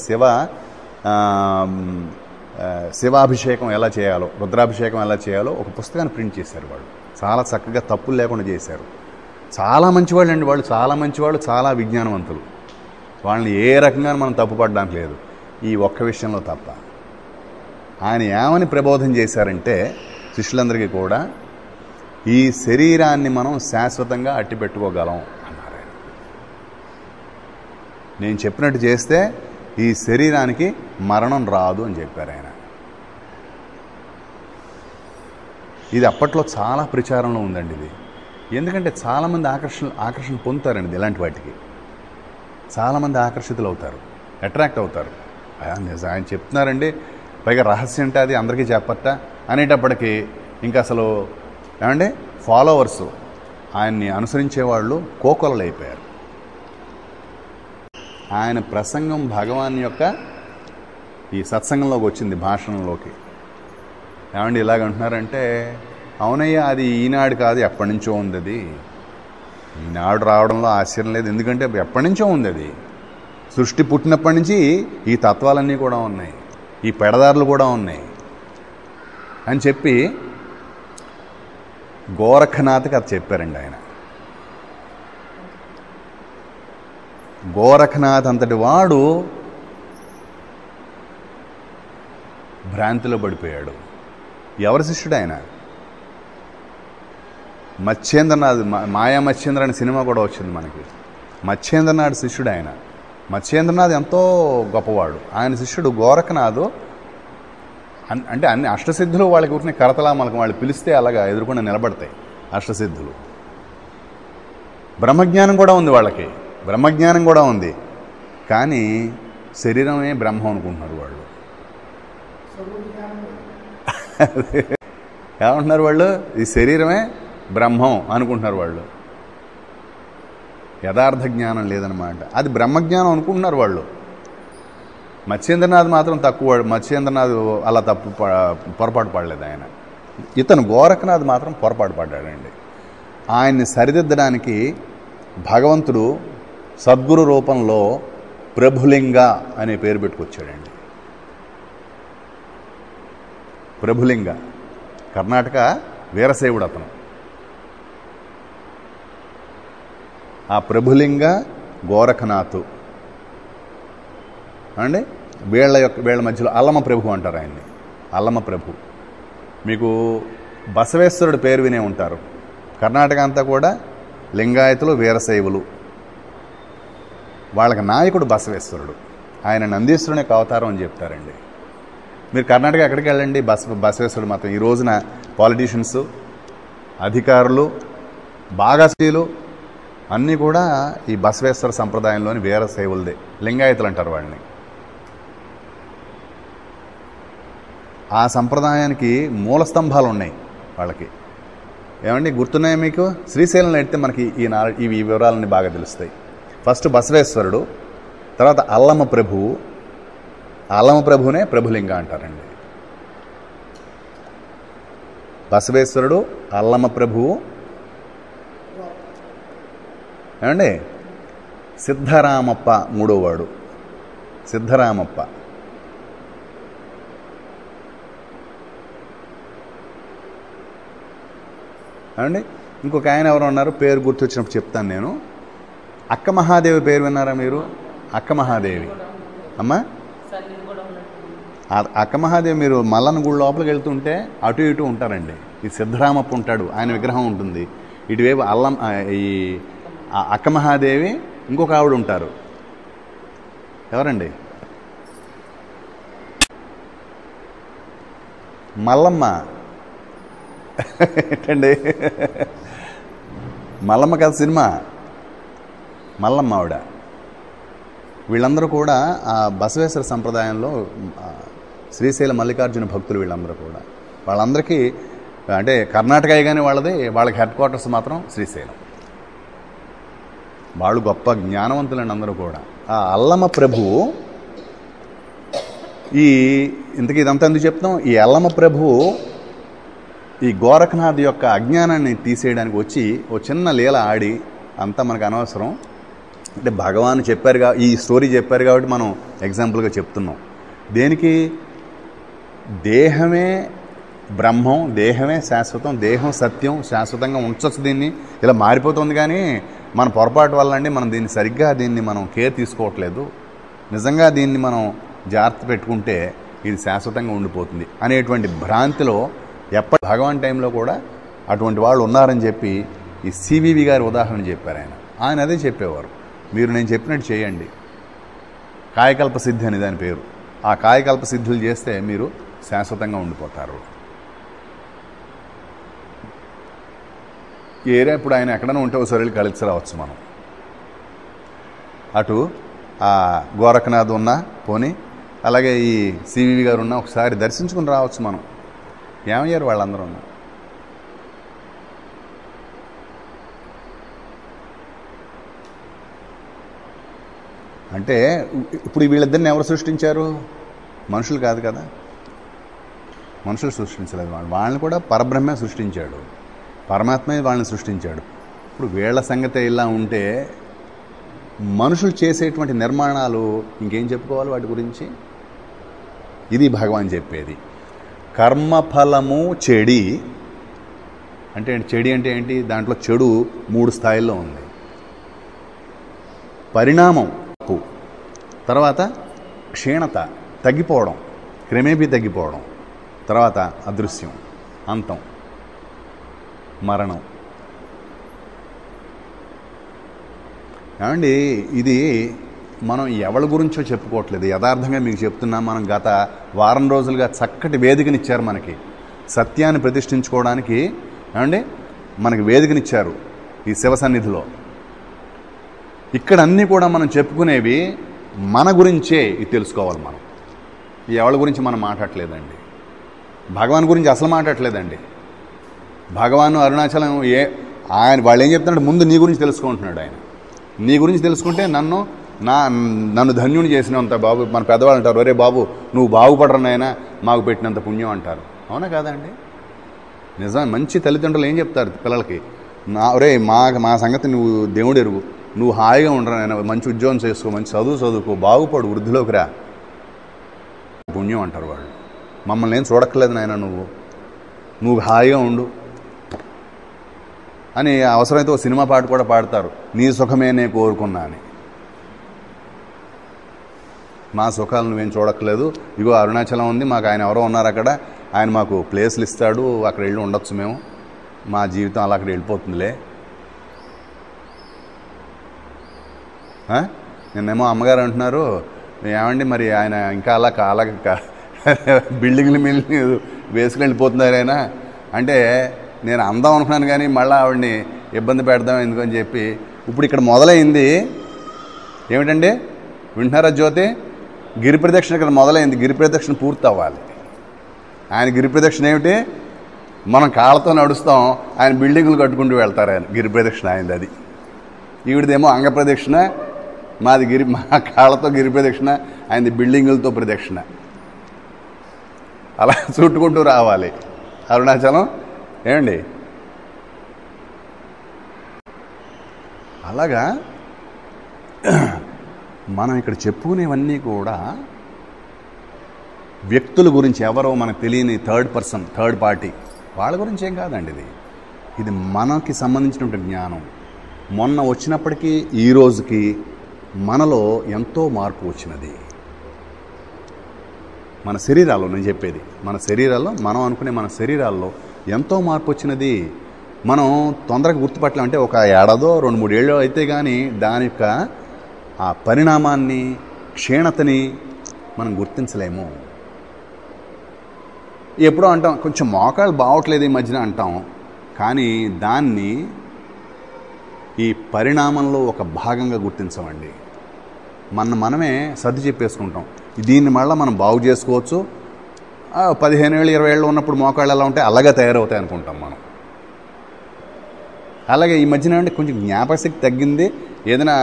శివాభిషేకం ఎలా చేయాలో, రుద్రాభిషేకం ఎలా చేయాలో ఒక పుస్తకాన్ని ప్రింట్ చేశారు. వాళ్ళు చాలా చక్కగా తప్పులు లేకుండా చేశారు. చాలా మంచివాళ్ళు అండి వాళ్ళు. చాలా మంచివాళ్ళు, చాలా విజ్ఞానవంతులు. వాళ్ళని ఏ రకంగా మనం తప్పుపడడానికి లేదు, ఈ ఒక్క విషయంలో తప్ప. ఆయన ఏమని ప్రబోధం చేశారంటే శిష్యులందరికీ కూడా ఈ శరీరాన్ని మనం శాశ్వతంగా అట్టి పెట్టుకోగలం అన్నారు. నేను చెప్పినట్టు చేస్తే ఈ శరీరానికి మరణం రాదు అని చెప్పారు ఆయన. ఇది అప్పట్లో చాలా ప్రచారంలో ఉందండి ఇది. ఎందుకంటే చాలామంది ఆకర్షణ పొందుతారండి ఇలాంటి వాటికి. చాలామంది ఆకర్షితులు అవుతారు, అట్రాక్ట్ అవుతారు. ఆయన చెప్తున్నారండి, పైగా రహస్యం అంటే అది అందరికీ చెప్పట అనేటప్పటికీ ఇంకా అసలు ఏమంటే ఫాలోవర్స్, ఆయన్ని అనుసరించేవాళ్ళు కోకొలలు అయిపోయారు. ఆయన ప్రసంగం భగవాన్ యొక్క ఈ సత్సంగంలోకి వచ్చింది, భాషణంలోకి. ఏమండి ఇలాగంటున్నారంటే, అవునయ్యా అది ఈనాడు కాదు, ఎప్పటి నుంచో ఉంది. అది ఈనాడు రావడంలో ఆశ్చర్యం లేదు. ఎందుకంటే ఎప్పటి నుంచో ఉంది అది. సృష్టి పుట్టినప్పటి నుంచి ఈ తత్వాలన్నీ కూడా ఉన్నాయి, ఈ పెడదారులు కూడా ఉన్నాయి అని చెప్పి గోరఖనాథ్కి అది చెప్పారండి ఆయన. గోరఖనాథ్ అంతటి వాడు భ్రాంతిలో పడిపోయాడు. ఎవరి శిష్యుడు ఆయన? మత్స్యేంద్రనాథ్ మాయా మత్స్యేంద్ర అనే సినిమా కూడా వచ్చింది మనకి. మత్స్యేంద్రనాథ్ శిష్యుడు ఆయన. మత్స్యేంద్రనాథ్ ఎంతో గొప్పవాడు. ఆయన శిష్యుడు గోరఖనాథ్. అంటే అన్ని అష్టసిద్ధులు వాళ్ళకి ఊరిని కరతలా మనకు వాళ్ళు పిలిస్తే అలాగా ఎదుర్కొండా నిలబడతాయి అష్టసిద్ధులు. బ్రహ్మజ్ఞానం కూడా ఉంది వాళ్ళకి, బ్రహ్మజ్ఞానం కూడా ఉంది. కానీ శరీరమే బ్రహ్మం అనుకుంటున్నారు వాళ్ళు. ఏమంటున్నారు వాళ్ళు? ఈ శరీరమే బ్రహ్మం అనుకుంటున్నారు వాళ్ళు. యథార్థ జ్ఞానం లేదనమాట. అది బ్రహ్మజ్ఞానం అనుకుంటున్నారు వాళ్ళు. మత్స్యేంద్రనాథ్ మాత్రం తక్కువ. మత్స్యేంద్రనాథ్ అలా పొరపాటు పడలేదు ఆయన. ఇతను గోరఖనాథ్ మాత్రం పొరపాటు పడ్డాడండి. ఆయన్ని సరిదిద్దడానికి భగవంతుడు సద్గురు రూపంలో ప్రభులింగ అనే పేరు పెట్టుకొచ్చాడండి. ప్రభులింగ కర్ణాటక వీరశైవుడు అతను. ఆ ప్రభులింగ గోరఖనాథ్ అండి. వీళ్ళ మధ్యలో అల్లమ ప్రభు అంటారు ఆయన్ని. అల్లమ ప్రభు. మీకు బసవేశ్వరుడు పేరు వినే ఉంటారు. కర్ణాటక అంతా కూడా లింగాయతులు, వీరశైవులు. వాళ్ళకి నాయకుడు బసవేశ్వరుడు. ఆయన నందీశ్వరుని యొక్క అవతారం అని చెప్తారండి. మీరు కర్ణాటక ఎక్కడికి వెళ్ళండి, బసవేశ్వరుడు మాత్రం. ఈ రోజున పాలిటీషియన్స్, అధికారులు, బాగాశీలు అన్నీ కూడా ఈ బసవేశ్వర సంప్రదాయంలోని వీరశైవులదే. లింగాయతులు అంటారు వాళ్ళని. ఆ సంప్రదాయానికి మూల స్తంభాలు ఉన్నాయి వాళ్ళకి. ఏమండి గుర్తున్నాయి మీకు? శ్రీశైలంలో అయితే మనకి ఈ వివరాలన్నీ బాగా తెలుస్తాయి. ఫస్ట్ బసవేశ్వరుడు, తర్వాత అల్లమ ప్రభువు. అల్లమ ప్రభునే ప్రభులింగ అంటారండి. బసవేశ్వరుడు, అల్లమ ప్రభువు, ఏమండి సిద్ధరామప్ప మూడోవాడు. సిద్ధరామప్ప. ఏమండి ఇంకొక ఆయన ఎవరు ఉన్నారు, పేరు గుర్తొచ్చినప్పుడు చెప్తాను నేను. అక్క మహాదేవి పేరు విన్నారా మీరు? అక్క మహాదేవి అమ్మా. అక్క మహాదేవి మీరు మల్లన్న గుడి లోపలికి వెళ్తుంటే అటు ఇటు ఉంటారండి. ఈ సిద్ధరామప్ప ఉంటాడు, ఆయన విగ్రహం ఉంటుంది. ఇటువైపు ఈ అక్క మహాదేవి, ఇంకొక ఆవిడ ఉంటారు. ఎవరండి? మల్లమ్మ. ఏంటండి మల్లమ్మ కథ సినిమా. మల్లమ్మ ఆవిడ. వీళ్ళందరూ కూడా ఆ బసవేశ్వర సంప్రదాయంలో శ్రీశైల మల్లికార్జున భక్తులు. వీళ్ళందరూ కూడా వాళ్ళందరికీ అంటే కర్ణాటక కానీ వాళ్ళకి హెడ్ క్వార్టర్స్ మాత్రం శ్రీశైలం. వాళ్ళు గొప్ప జ్ఞానవంతులండి అందరూ కూడా. ఆ అల్లమ ప్రభువు ఇంతకీ ఇదంతా ఎందుకు చెప్తాం? ఈ అల్లమ ప్రభువు ఈ గోరఖనాథ్ యొక్క అజ్ఞానాన్ని తీసేయడానికి వచ్చి ఓ చిన్న లీల ఆడి, అంతా మనకు అనవసరం. అంటే భగవాన్ చెప్పారు, ఈ స్టోరీ చెప్పారు కాబట్టి మనం ఎగ్జాంపుల్గా చెప్తున్నాం. దేనికి? దేహమే బ్రహ్మం, దేహమే శాశ్వతం, దేహం సత్యం, శాశ్వతంగా ఉంచచ్చు. దీన్ని ఇలా మారిపోతుంది. కానీ మన పొరపాటు వల్ల అండి మనం దీన్ని మనం కేర్ తీసుకోవట్లేదు. నిజంగా దీన్ని మనం జాగ్రత్త పెట్టుకుంటే ఇది శాశ్వతంగా ఉండిపోతుంది అనేటువంటి భ్రాంతిలో ఎప్పటి భగవాన్ టైంలో కూడా అటువంటి వాళ్ళు ఉన్నారని చెప్పి ఈ సివివి గారి ఉదాహరణ చెప్పారు. ఆయన అదే చెప్పేవారు, మీరు నేను చెప్పినట్టు చేయండి. కాయకల్ప సిద్ధి అని దాని పేరు. ఆ కాయకల్ప సిద్ధులు చేస్తే మీరు శాశ్వతంగా ఉండిపోతారు. ఏరియా ఇప్పుడు ఆయన ఎక్కడైనా ఉంటే ఒకసారి వెళ్ళి కలిసి రావచ్చు మనం. అటు ఆ గోరఖనాథ్ ఉన్నా పోనీ, అలాగే ఈ సివివి గారు ఉన్నా ఒకసారి దర్శించుకుని రావచ్చు మనం. ఏమయ్యారు వాళ్ళందరూ ఉన్నా. అంటే ఇప్పుడు వీళ్ళిద్దరిని ఎవరు సృష్టించారు? మనుషులు కాదు కదా, మనుషులు సృష్టించలేదు. వాళ్ళని కూడా పరబ్రహ్మే సృష్టించాడు, పరమాత్మే వాళ్ళని సృష్టించాడు. ఇప్పుడు వీళ్ళ సంగతే ఇలా ఉంటే మనుషులు చేసేటువంటి నిర్మాణాలు ఇంకేం చెప్పుకోవాలి వాటి గురించి? ఇది భగవాన్ చెప్పేది. కర్మఫలము చెడి అంటే చెడి అంటే ఏంటి? దాంట్లో చెడు 3 స్థాయిల్లో ఉంది. పరిణామం, తర్వాత క్షీణత, తగ్గిపోవడం, క్రమేపీ తగ్గిపోవడం, తర్వాత అదృశ్యం, అంతం, మరణం. ఏమండి ఇది మనం ఎవరి గురించో చెప్పుకోవట్లేదు, యథార్థంగా మీకు చెప్తున్నాం. మనం గత వారం రోజులుగా చక్కటి వేదికనిచ్చారు మనకి, సత్యాన్ని ప్రతిష్ఠించుకోవడానికి. ఏమండి మనకి వేదికనిచ్చారు ఈ శివ సన్నిధిలో. ఇక్కడ అన్నీ కూడా మనం చెప్పుకునేవి మన గురించే ఇది తెలుసుకోవాలి. మనం ఎవరి గురించి మనం మాట్లాడలేదండి, భగవాన్ గురించి అసలు మాట్లాడలేదండి. భగవాన్ అరుణాచలం ఆయన వాళ్ళు ఏం చెప్తున్నాడు, ముందు నీ గురించి తెలుసుకుంటున్నాడు ఆయన. నీ గురించి తెలుసుకుంటే నన్ను ధన్యుని చేసినంత బాబు. మన పెద్దవాళ్ళు అంటారు, ఒరే బాబు నువ్వు బాగుపడరనైనా మాకు పెట్టినంత పుణ్యం అంటారు. అవునా కాదండి? నిజమే. మంచి తల్లిదండ్రులు ఏం చెప్తారు పిల్లలకి, ఒరే మా సంగతి నువ్వు దేవుడు ఎరుగు, నువ్వు హాయిగా ఉండరనైనా, మంచి ఉద్యోగం చేసుకో, మంచి చదువుకో, బాగుపడు, వృద్ధిలోకి రా, పుణ్యం అంటారు వాళ్ళు. మమ్మల్ని ఏం చూడక్కర్లేదు నాయన, నువ్వు హాయిగా ఉండు అని. అవసరమైతే ఓ సినిమా పాట కూడా పాడతారు, నీ సుఖమే నేను కోరుకున్నా అని. మా సుఖాలు నువ్వేం చూడక్కర్లేదు, ఇగో అరుణాచలం ఉంది, మాకు ఆయన ఎవరో ఉన్నారు అక్కడ, ఆయన మాకు ప్లేస్లు ఇస్తాడు, అక్కడ వెళ్ళి ఉండొచ్చు మేము, మా జీవితం అలా అక్కడ వెళ్ళిపోతుందిలే. నిన్నేమో అమ్మగారు అంటున్నారు, ఏమండి మరి ఆయన ఇంకా అలా బిల్డింగ్లు వేసుకుని వెళ్ళిపోతున్నారు ఆయన అంటే. నేను అందాం అనుకున్నాను కానీ మళ్ళీ ఆవిడని ఇబ్బంది పెడదాం ఎందుకని చెప్పి. ఇప్పుడు ఇక్కడ మొదలైంది ఏమిటండి, వింటున్నారా జ్యోతి? గిరి ప్రదక్షిణ ఇక్కడ మొదలైంది. గిరి ప్రదక్షిణ పూర్తి అవ్వాలి. ఆయన గిరి ప్రదక్షిణ ఏమిటి, మనం కాళ్ళతో నడుస్తాం, ఆయన బిల్డింగులు కట్టుకుంటూ వెళ్తారు. ఆయన గిరి ప్రదక్షిణ అయింది అది. ఈవిడదేమో అంగ ప్రదక్షిణ, మా కాళ్ళతో గిరి ప్రదక్షిణ, ఆయనది బిల్డింగులతో ప్రదక్షిణ. అలా చుట్టుకుంటూ రావాలి అరుణాచలం. ఏమండి అలాగా మనం ఇక్కడ చెప్పుకునేవన్నీ కూడా వ్యక్తుల గురించి, ఎవరో మనకు తెలియని థర్డ్ పర్సన్, థర్డ్ పార్టీ, వాళ్ళ గురించి ఏం కాదండి. ఇది మనకి సంబంధించినటువంటి జ్ఞానం. మొన్న వచ్చినప్పటికీ ఈ రోజుకి మనలో ఎంతో మార్పు వచ్చినది. మన శరీరాల్లో, నేను చెప్పేది మన శరీరాల్లో, మనం అనుకునే మన శరీరాల్లో ఎంతో మార్పు వచ్చినది. మనం తొందరగా గుర్తుపట్టలేమంటే ఒక ఏడాదో 2-3 ఏళ్ళు అయితే కానీ దాని యొక్క ఆ పరిణామాన్ని, క్షీణతని మనం గుర్తించలేము. ఎప్పుడో అంటాం కొంచెం మోకాళ్ళు బాగోట్లేదు ఈ మధ్యన అంటాం, కానీ దాన్ని ఈ పరిణామంలో ఒక భాగంగా గుర్తించమండి. మనమే సర్ది చెప్పేసుకుంటాం, దీన్ని మళ్ళీ మనం బాగు చేసుకోవచ్చు. 15 ఏళ్ళు 20 ఏళ్ళు ఉన్నప్పుడు మోకాళ్ళు ఎలా ఉంటాయి అలాగే తయారవుతాయి అనుకుంటాం మనం. అలాగే ఈ మధ్యన అంటే కొంచెం జ్ఞాపకశక్తి తగ్గింది, ఏదైనా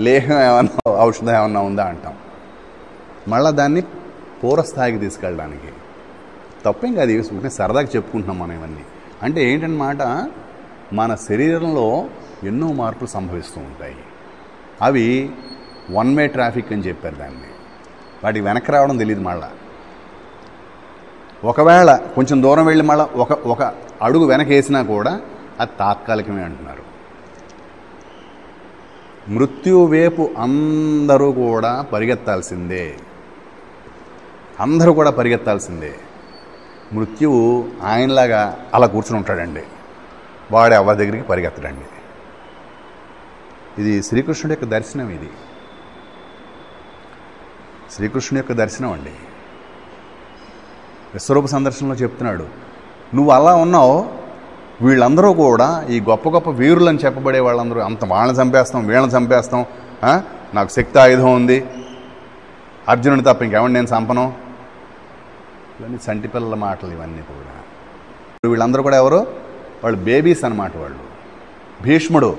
లేహం ఏమన్నా ఔషధం ఏమన్నా ఉందా అంటాం. మళ్ళీ దాన్ని పూర్వస్థాయికి తీసుకెళ్ళడానికి తప్పేం కాదు, సరదాగా చెప్పుకుంటున్నాం మనం ఇవన్నీ. అంటే ఏంటన్నమాట, మన శరీరంలో ఎన్నో మార్పులు సంభవిస్తూ ఉంటాయి. అవి వన్ వే ట్రాఫిక్ అని చెప్పారు దాన్ని. వాటికి వెనక్కి రావడం తెలియదు. మళ్ళా ఒకవేళ కొంచెం దూరం వెళ్ళి మళ్ళీ ఒక అడుగు వెనకేసినా కూడా అది తాత్కాలికమే అంటున్నారు. మృత్యు వైపు అందరూ కూడా పరిగెత్తాల్సిందే, అందరూ కూడా పరిగెత్తాల్సిందే. మృత్యువు ఆయనలాగా అలా కూర్చుని ఉంటాడండి, వాడి అవ్వ దగ్గరికి పరిగెత్తడండి. ఇది శ్రీకృష్ణుడి యొక్క దర్శనం. ఇది శ్రీకృష్ణుడి యొక్క దర్శనం అండి. విశ్వరూప సందర్శనంలో చెప్తున్నాడు, నువ్వు అలా ఉన్నావు, వీళ్ళందరూ కూడా ఈ గొప్ప గొప్ప వీరులని చెప్పబడే వాళ్ళందరూ అంత వాళ్ళని చంపేస్తాం, వీళ్ళని చంపేస్తాం, నాకు శక్తి ఆయుధం ఉంది, అర్జునుడి తప్ప ఇంకెవరిని నేను చంపను, ఇవన్నీ చంటి పిల్లల మాటలు ఇవన్నీ కూడా. వీళ్ళందరూ కూడా ఎవరు, వాళ్ళు బేబీస్ అన్నమాట. వాళ్ళు భీష్ముడు,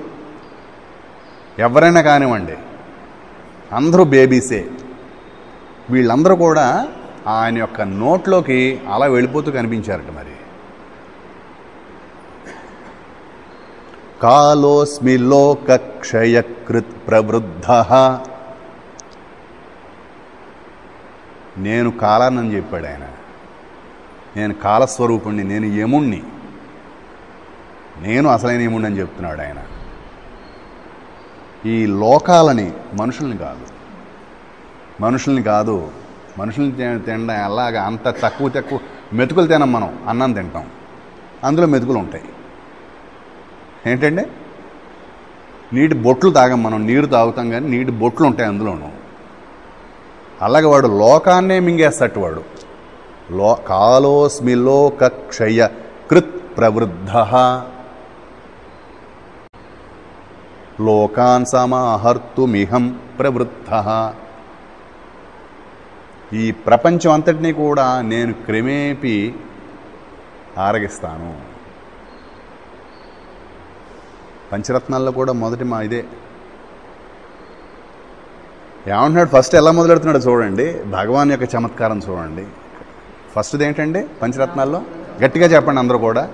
ఎవరైనా కానివ్వండి అందరూ బేబీసే. వీళ్ళందరూ కూడా ఆయన యొక్క నోట్లోకి అలా వెళ్ళిపోతూ కనిపించారట. మరి కాలోస్మి లోకక్షయకృత్ ప్రవృద్ధ, నేను కాలాన్ని చెప్పాడు ఆయన. నేను కాలస్వరూపుణ్ణి, నేను యముణ్ణి, నేను అసలైన యముణ్ణి అని చెప్తున్నాడు ఆయన. ఈ లోకాలని, మనుషుల్ని కాదు, మనుషుల్ని తినడం అలాగా అంత తక్కువ మెతుకులు తినం మనం. అన్నం తింటాం, అందులో మెతుకులు ఉంటాయి. ఏంటండి నీటి బొట్లు తాగం మనం, నీరు తాగుతాం కానీ నీటి బొట్లు ఉంటాయి అందులోనూ. అలాగే వాడు లోకాన్నే మింగేస్తట్టు వాడు. కాలోస్మి లోక క్షయ కృత్ ప్రవృద్ధ లోకాన్ సమాహర్తుమిహం ప్రవృద్ధ. ఈ ప్రపంచం అంతటినీ కూడా నేను క్రమేపీ ఆరగిస్తాను. పంచరత్నాల్లో కూడా మొదటి మా ఇదే ఏమంటున్నాడు. ఫస్ట్ ఎలా మొదలెడుతున్నాడు చూడండి, భగవాన్ యొక్క చమత్కారం చూడండి. ఫస్ట్ది ఏంటండి పంచరత్నాల్లో? గట్టిగా చెప్పండి అందరూ కూడా.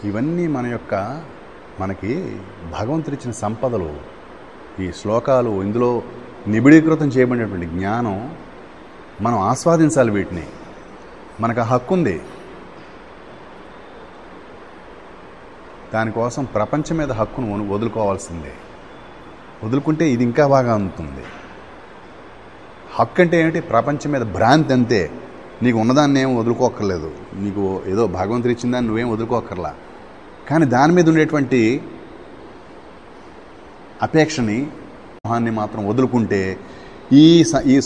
ఇవన్నీ మనకి భగవంతుడిచ్చిన సంపదలు. ఈ శ్లోకాలు ఇందులో నిబిడీకృతం చేయబడినటువంటి జ్ఞానం మనం ఆస్వాదించాలి. వీటిని మనకు ఆ హక్కు ఉంది. దానికోసం ప్రపంచం మీద హక్కును వదులుకోవాల్సిందే. వదులుకుంటే ఇది ఇంకా బాగా అందుతుంది. హక్కు అంటే ఏమిటి? ప్రపంచం మీద భ్రాంతి అంతే. నీకు ఉన్నదాన్ని ఏం వదులుకోక్కర్లేదు. నీకు ఏదో భగవంతుడు ఇచ్చిన దాన్ని నువ్వేం వదులుకోక్కర్లా. కానీ దాని మీద ఉండేటువంటి అపేక్షని, మోహాన్ని మాత్రం వదులుకుంటే ఈ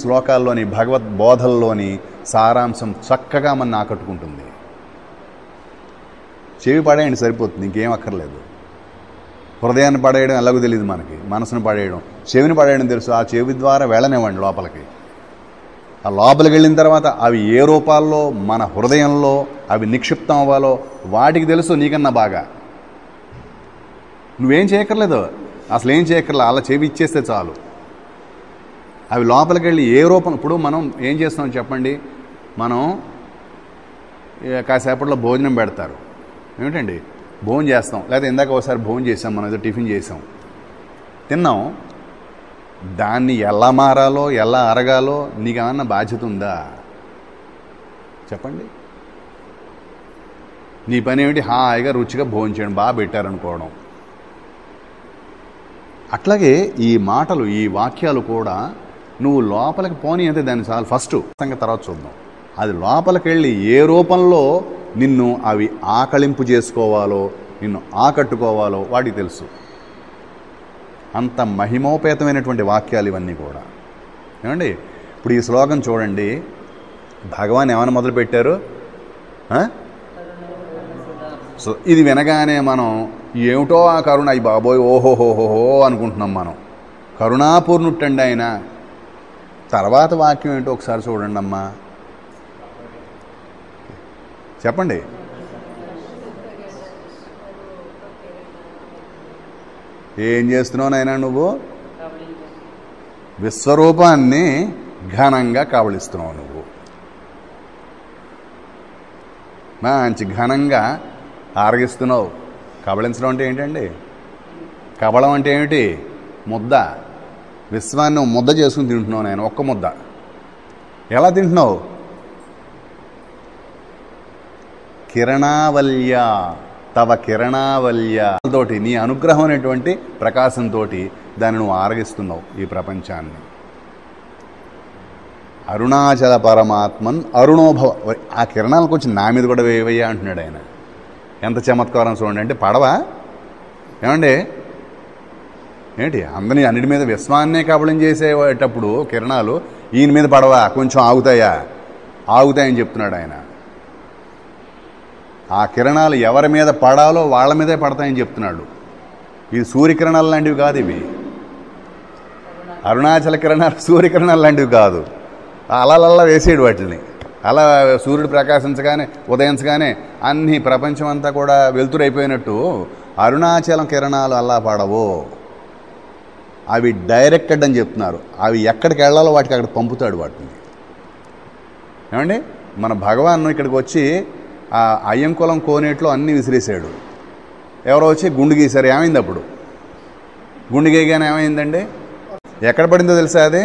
శ్లోకాల్లోని భగవద్బోధల్లోని సారాంశం చక్కగా మన ఆకట్టుకుంటుంది. చెవి పడేయండి సరిపోతుంది, ఇంకేం అక్కర్లేదు. హృదయాన్ని పడేయడం ఎలాగో తెలియదు మనకి, మనసును పడేయడం. చెవిని పడేయడం తెలుసు. ఆ చెవి ద్వారా వెళ్ళనివ్వండి లోపలికి. ఆ లోపలికి వెళ్ళిన తర్వాత అవి ఏ రూపాల్లో మన హృదయంలో అవి నిక్షిప్తం అవ్వాలో వాటికి తెలుసు నీకన్నా బాగా. నువ్వేం చేయక్కర్లేదు, అసలు ఏం చేయక్కర్లేదు. అలా చెవి ఇచ్చేస్తే చాలు. అవి లోపలికి వెళ్ళి ఏ రూపం. ఇప్పుడు మనం ఏం చేస్తున్నాం చెప్పండి. మనం కాసేపట్లో భోజనం పెడతారు, ఏమిటండి భోజనం చేస్తాం. లేకపోతే ఇందాక ఒకసారి భోజనం చేసాం, మనం ఏదో టిఫిన్ చేసాం, తిన్నాం. దాన్ని ఎలా మారాలో ఎలా అరగాలో నీకు ఏమన్నా బాధ్యత ఉందా చెప్పండి? నీ పని ఏమిటి? హాయిగా రుచిగా భోజనం చేయడం, బాగా పెట్టారనుకోవడం. అట్లాగే ఈ మాటలు, ఈ వాక్యాలు కూడా నువ్వు లోపలికి పోనీ అంటే దాన్ని చాలు. ఫస్ట్ సంగతి తర్వాత చూద్దాం. అది లోపలికి వెళ్ళి ఏ రూపంలో నిన్ను అవి ఆకళింపు చేసుకోవాలో, నిన్ను ఆకట్టుకోవాలో వాటికి తెలుసు. అంత మహిమోపేతమైనటువంటి వాక్యాలు ఇవన్నీ కూడా. ఏమండి ఇప్పుడు ఈ శ్లోకం చూడండి. భగవాన్ ఏమైనా మొదలుపెట్టారు? సో ఇది వినగానే మనం ఏమిటో ఆ కరుణ, అయ్యి బాబోయ్ ఓహోహోహోహో అనుకుంటున్నాం మనం. కరుణాపూర్ణుట్టండి ఆయన. తర్వాత వాక్యం ఏంటో ఒకసారి చూడండి అమ్మా, చెప్పండి. ఏం చేస్తున్నావు నాయనా నువ్వు? విశ్వరూపాన్ని ఘనంగా కబళిస్తున్నావు నువ్వు. మంచి ఘనంగా ఆరగిస్తున్నావు. కబళించడం అంటే ఏంటండి? కబళం అంటే ఏమిటి? ముద్ద. విశ్వాన్ని ముద్ద చేసుకుని తింటున్నావు నేను, ఒక్క ముద్ద. ఎలా తింటున్నావు? కిరణావల్య, తవ కిరణావల్య తోటి, నీ అనుగ్రహం అనేటువంటి ప్రకాశంతో దాన్ని నువ్వు ఆరగిస్తున్నావు ఈ ప్రపంచాన్ని. అరుణాచల పరమాత్మన్ అరుణోభవ. ఆ కిరణాలకు వచ్చి నా మీద కూడా వేవయ్యా అంటున్నాడు ఆయన. ఎంత చమత్కారం చూడండి. అంటే పడవ ఏమండి ఏంటి అందరినీ అన్నిటి మీద విశ్వాన్నే కబళం చేసేటప్పుడు కిరణాలు ఈయన మీద పడవ కొంచెం ఆగుతాయా? ఆగుతాయని చెప్తున్నాడు ఆయన. ఆ కిరణాలు ఎవరి మీద పడాలో వాళ్ళ మీదే పడతాయని చెప్తున్నాడు. ఇది సూర్యకిరణాలు లాంటివి కాదు, ఇవి అరుణాచల కిరణాలు సూర్యకిరణాలు లాంటివి కాదు. అలలల్లా వేసేడు వాటిని. అలా సూర్యుడు ప్రకాశించగానే ఉదయించగానే అన్ని ప్రపంచం అంతా కూడా వెలుతురైపోయినట్టు అరుణాచలం కిరణాలు అలా పడవు. అవి డైరెక్టెడ్ అని చెప్తున్నారు. అవి ఎక్కడికి వెళ్ళాలో వాటికి అక్కడ పంపుతాడు వాటిని. ఏమండి మన భగవాన్ ఇక్కడికి వచ్చి ఆ అయ్యంకులం కోనేట్లో అన్నీ విసిరేశాడు. ఎవరో వచ్చి గుండు గీశారు. ఏమైంది అప్పుడు? గుండు గీయగానే ఏమైందండి? ఎక్కడ పడిందో తెలుసా? అది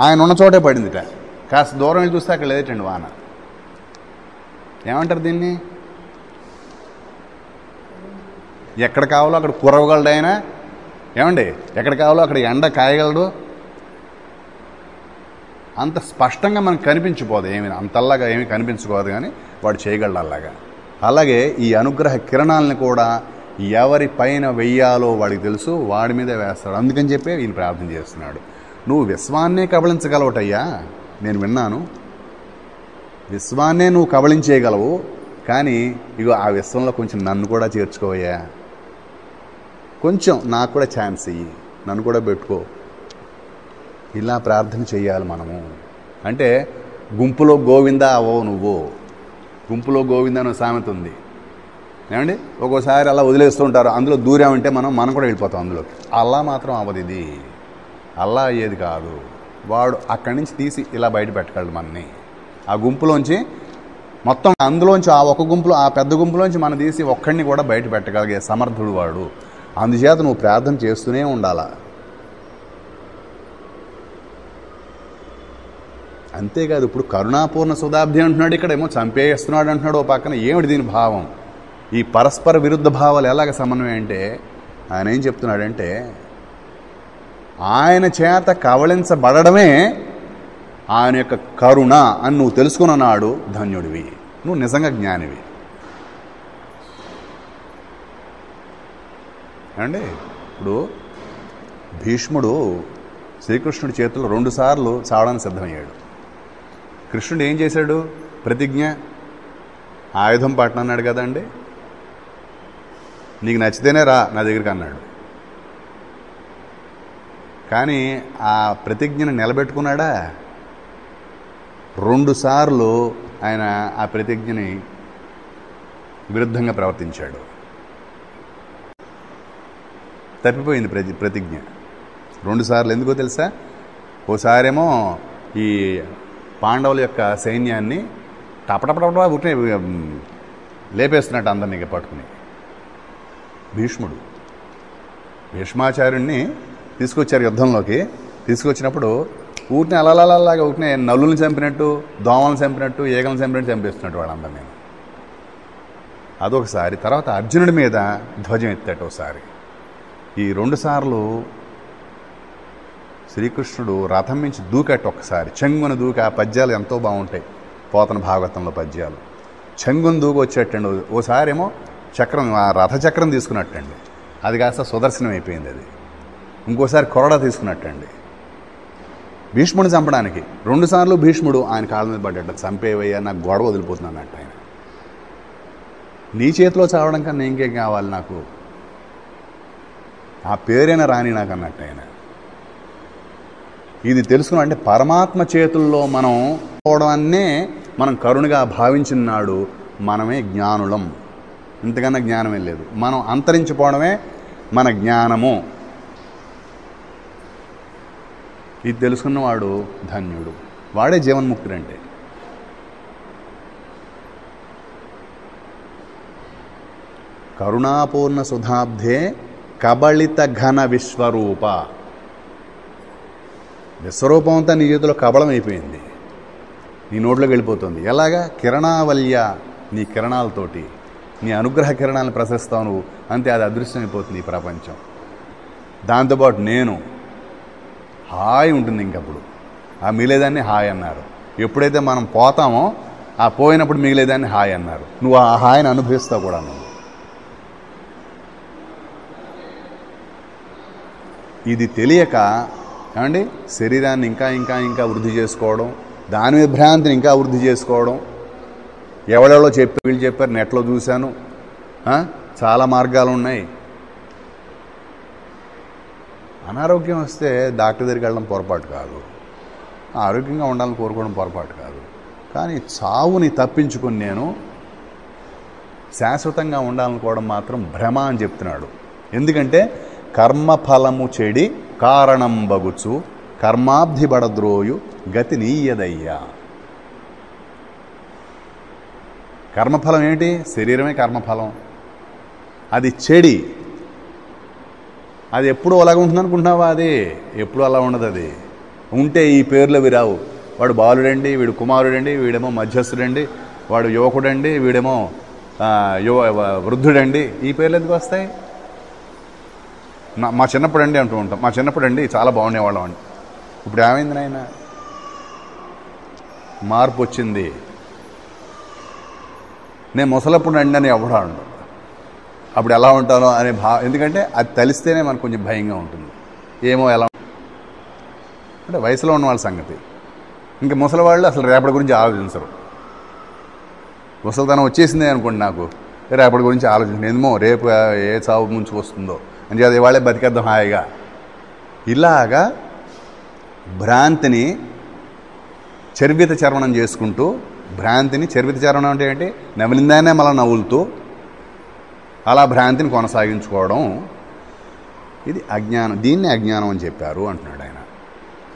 ఆయన ఉన్న చోటే పడిందిట. కాస్త దూరం వెళ్ళి చూస్తే అక్కడ లేదటండి వాన. ఏమంటారు దీన్ని? ఎక్కడ కావాలో అక్కడ కురవగలడు ఆయన. ఏమండి ఎక్కడ కావాలో అక్కడ ఎండ కాయగలడు. అంత స్పష్టంగా మనకు కనిపించిపోదు, ఏమి అంతల్లాగా ఏమీ కనిపించుకోదు, కానీ వాడు చేయగలడు అలాగా. అలాగే ఈ అనుగ్రహ కిరణాలని కూడా ఎవరి పైన వెయ్యాలో వాడికి తెలుసు, వాడి మీదే వేస్తాడు. అందుకని చెప్పి ఈయన ప్రార్థన చేస్తున్నాడు. నువ్వు విశ్వాన్నే కబళించగలవటయ్యా, నేను విన్నాను. విశ్వాన్నే నువ్వు కబళించేయగలవు, కానీ ఇగో ఆ విశ్వంలో కొంచెం నన్ను కూడా చేర్చుకోవయ్యా, కొంచెం నాకు కూడా ఛాన్స్ ఇయ్యి, నన్ను కూడా పెట్టుకో. ఇలా ప్రార్థన చేయాలి మనము. అంటే గుంపులో గోవింద అవో నువ్వు. గుంపులో గోవింద అనే సామెత ఉంది ఏమండి. ఒక్కోసారి అలా వదిలేస్తూ ఉంటారు, అందులో దూరామంటే మనం కూడా వెళ్ళిపోతాం అందులోకి. అలా మాత్రం అవ్వదు, ఇది అలా అయ్యేది కాదు. వాడు అక్కడి నుంచి తీసి ఇలా బయట పెట్టగలడు మనని. ఆ గుంపులోంచి మొత్తం అందులోంచి ఆ ఒక గుంపులో, ఆ పెద్ద గుంపులోంచి మనం తీసి ఒక్కడిని కూడా బయట పెట్టగలిగే సమర్థుడు వాడు. అందుచేత నువ్వు ప్రార్థన చేస్తూనే ఉండాలా. అంతేకాదు, ఇప్పుడు కరుణాపూర్ణ సుధాబ్ది అంటున్నాడు, ఇక్కడేమో చంపేస్తున్నాడు అంటున్నాడు ఓ పక్కన. ఏమిటి దీని భావం? ఈ పరస్పర విరుద్ధ భావాలు ఎలాగ సమన్వయం అంటే ఆయన ఏం చెప్తున్నాడంటే, ఆయన చేత కవళించబడమే ఆయన యొక్క కరుణ అని నువ్వు తెలుసుకున్నాడు ధన్యుడివి, నువ్వు నిజంగా జ్ఞానివి. అండి ఇప్పుడు భీష్ముడు శ్రీకృష్ణుడి చేతుల్లో 2 సార్లు చావడానికి సిద్ధమయ్యాడు. కృష్ణుడు ఏం చేశాడు? ప్రతిజ్ఞ, ఆయుధం పట్టనన్నాడు కదండి, నీకు నచ్చితేనే రా నా దగ్గరికి అన్నాడు. కానీ ఆ ప్రతిజ్ఞను నిలబెట్టుకున్నాడా? 2 సార్లు ఆయన ఆ ప్రతిజ్ఞని విరుద్ధంగా ప్రవర్తించాడు. తప్పిపోయింది ప్రతిజ్ఞ 2 సార్లు. ఎందుకో తెలుసా? ఓసారేమో ఈ పాండవుల యొక్క సైన్యాన్ని టపటపటపట ఉట్టే లేపేస్తున్నట్టు అందరినీ పట్టుకుని భీష్మాచార్యుడిని తీసుకొచ్చారు యుద్ధంలోకి. తీసుకొచ్చినప్పుడు ఊరిని అలలాగా ఊరిని నలులను చంపినట్టు, దోమలను చంపినట్టు, ఈగలను చంపినట్టు చంపేస్తున్నట్టు వాళ్ళందరినీ. అదొకసారి. తర్వాత అర్జునుడి మీద ధ్వజం ఎత్తాడు ఒకసారి. ఈ 2 సార్లు శ్రీకృష్ణుడు రథం నుంచి దూకట్టు ఒకసారి, చెంగున దూకి. ఆ పద్యాలు ఎంతో బాగుంటాయి పోతన భాగవతంలో పద్యాలు. చెంగున దూకి వచ్చేటండి. ఓసారి ఏమో చక్రం, ఆ రథచక్రం తీసుకున్నట్టండి, అది కాస్త సుదర్శనం అయిపోయింది అది. ఇంకోసారి కొరడా తీసుకున్నట్టండి భీష్ముడిని చంపడానికి. 2 సార్లు భీష్ముడు ఆయన కాళ్ళ మీద పడ్డట్టు, చంపేవయ్యా నాకు గొడవ వదిలిపోతున్నాను అన్నట్టు. ఆయన నీ చేతిలో చావడం కన్నా ఇంకేం కావాలి నాకు? ఆ పేరైనా రాని నాకు అన్నట్టు ఆయన. ఇది తెలుసుకున్నా అంటే పరమాత్మ చేతుల్లో మనం పోవడాన్నే మనం కరుణగా భావించిన నాడు మనమే జ్ఞానులం. ఇంతకన్నా జ్ఞానమే లేదు. మనం అంతరించిపోవడమే మన జ్ఞానము. ఇది తెలుసుకున్నవాడు ధన్యుడు. వాడే జీవన్ముక్తుడు. అంటే కరుణాపూర్ణ సుధాబ్ధే కబళిత ఘన విశ్వరూప. విశ్వరూపం అంతా నీ చేతిలో కబళం అయిపోయింది, నీ నోట్లోకి వెళ్ళిపోతుంది. ఎలాగా? కిరణావల్య, నీ కిరణాలతోటి, నీ అనుగ్రహ కిరణాలను ప్రసరిస్తావు నువ్వు, అంతే. అది అదృశ్యమైపోతుంది ఈ ప్రపంచం. దాంతోపాటు నేను హాయి ఉంటుంది. ఇంకప్పుడు ఆ మిగిలేదాన్ని హాయ్ అన్నారు. ఎప్పుడైతే మనం పోతామో ఆ పోయినప్పుడు మిగిలేదాన్ని హాయ్ అన్నారు. నువ్వు ఆ హాయిని అనుభవిస్తావు కూడా. నువ్వు ఇది తెలియక ఏమండి శరీరాన్ని ఇంకా ఇంకా ఇంకా వృద్ధి చేసుకోవడం, దాని మీద భ్రాంతిని ఇంకా వృద్ధి చేసుకోవడం. ఎవరెవరో వీళ్ళు చెప్పారు, నెట్లో చూశాను, చాలా మార్గాలు ఉన్నాయి. అనారోగ్యం వస్తే డాక్టర్ దగ్గరికి వెళ్ళడం పొరపాటు కాదు, ఆరోగ్యంగా ఉండాలని కోరుకోవడం పొరపాటు కాదు. కానీ చావుని తప్పించుకుని నేను శాశ్వతంగా ఉండాలనుకోవడం మాత్రం భ్రమ అని చెప్తున్నాడు. ఎందుకంటే కర్మఫలము చెడి కారణం బగుచు కర్మాబ్ధి బడద్రోయు గతి నీయదయ్యా. కర్మఫలం ఏంటి? శరీరమే కర్మఫలం. అది చెడి. అది ఎప్పుడు అలాగ ఉంటుంది అనుకుంటున్నావా? అది ఎప్పుడు అలా ఉండదు. అది ఉంటే ఈ పేర్లు అవి రావు. వాడు బాలుడండి, వీడు కుమారుడండి, వీడేమో మధ్యస్థుడండి, వాడు యువకుడండి, వీడేమో వృద్ధుడండి. ఈ పేర్లు ఎందుకు వస్తాయి? మా చిన్నప్పుడు అండి అంటూ ఉంటాం. మా చిన్నప్పుడు అండి చాలా బాగుండేవాళ్ళం అండి. ఇప్పుడు ఏమైంది నాయన? మార్పు వచ్చింది. నేను ముసలప్పుడు అండి అని ఎవడా ఉండవు. అప్పుడు ఎలా ఉంటానో అనే ఎందుకంటే అది తెలిస్తేనే మనకు కొంచెం భయంగా ఉంటుంది. ఏమో ఎలా అంటే వయసులో ఉన్న వాళ్ళ సంగతి. ఇంకా ముసలివాళ్ళు అసలు రేపటి గురించి ఆలోచించరు. ముసలితనం వచ్చేసిందే అనుకోండి, నాకు రేపటి గురించి ఆలోచించను. ఏమో రేపు ఏ చావు ముంచుకు వస్తుందో అని అది వాళ్ళే బతికేద్దాం హాయిగా. ఇలాగా భ్రాంతిని చర్విత చర్వణం చేసుకుంటూ, భ్రాంతిని చర్విత చర్వణం అంటే ఏంటి? నవలిందానే మళ్ళీ నవ్వులుతూ అలా భ్రాంతిని కొనసాగించుకోవడం, ఇది అజ్ఞానం. దీన్ని అజ్ఞానం అని చెప్పారు అంటున్నాడు ఆయన.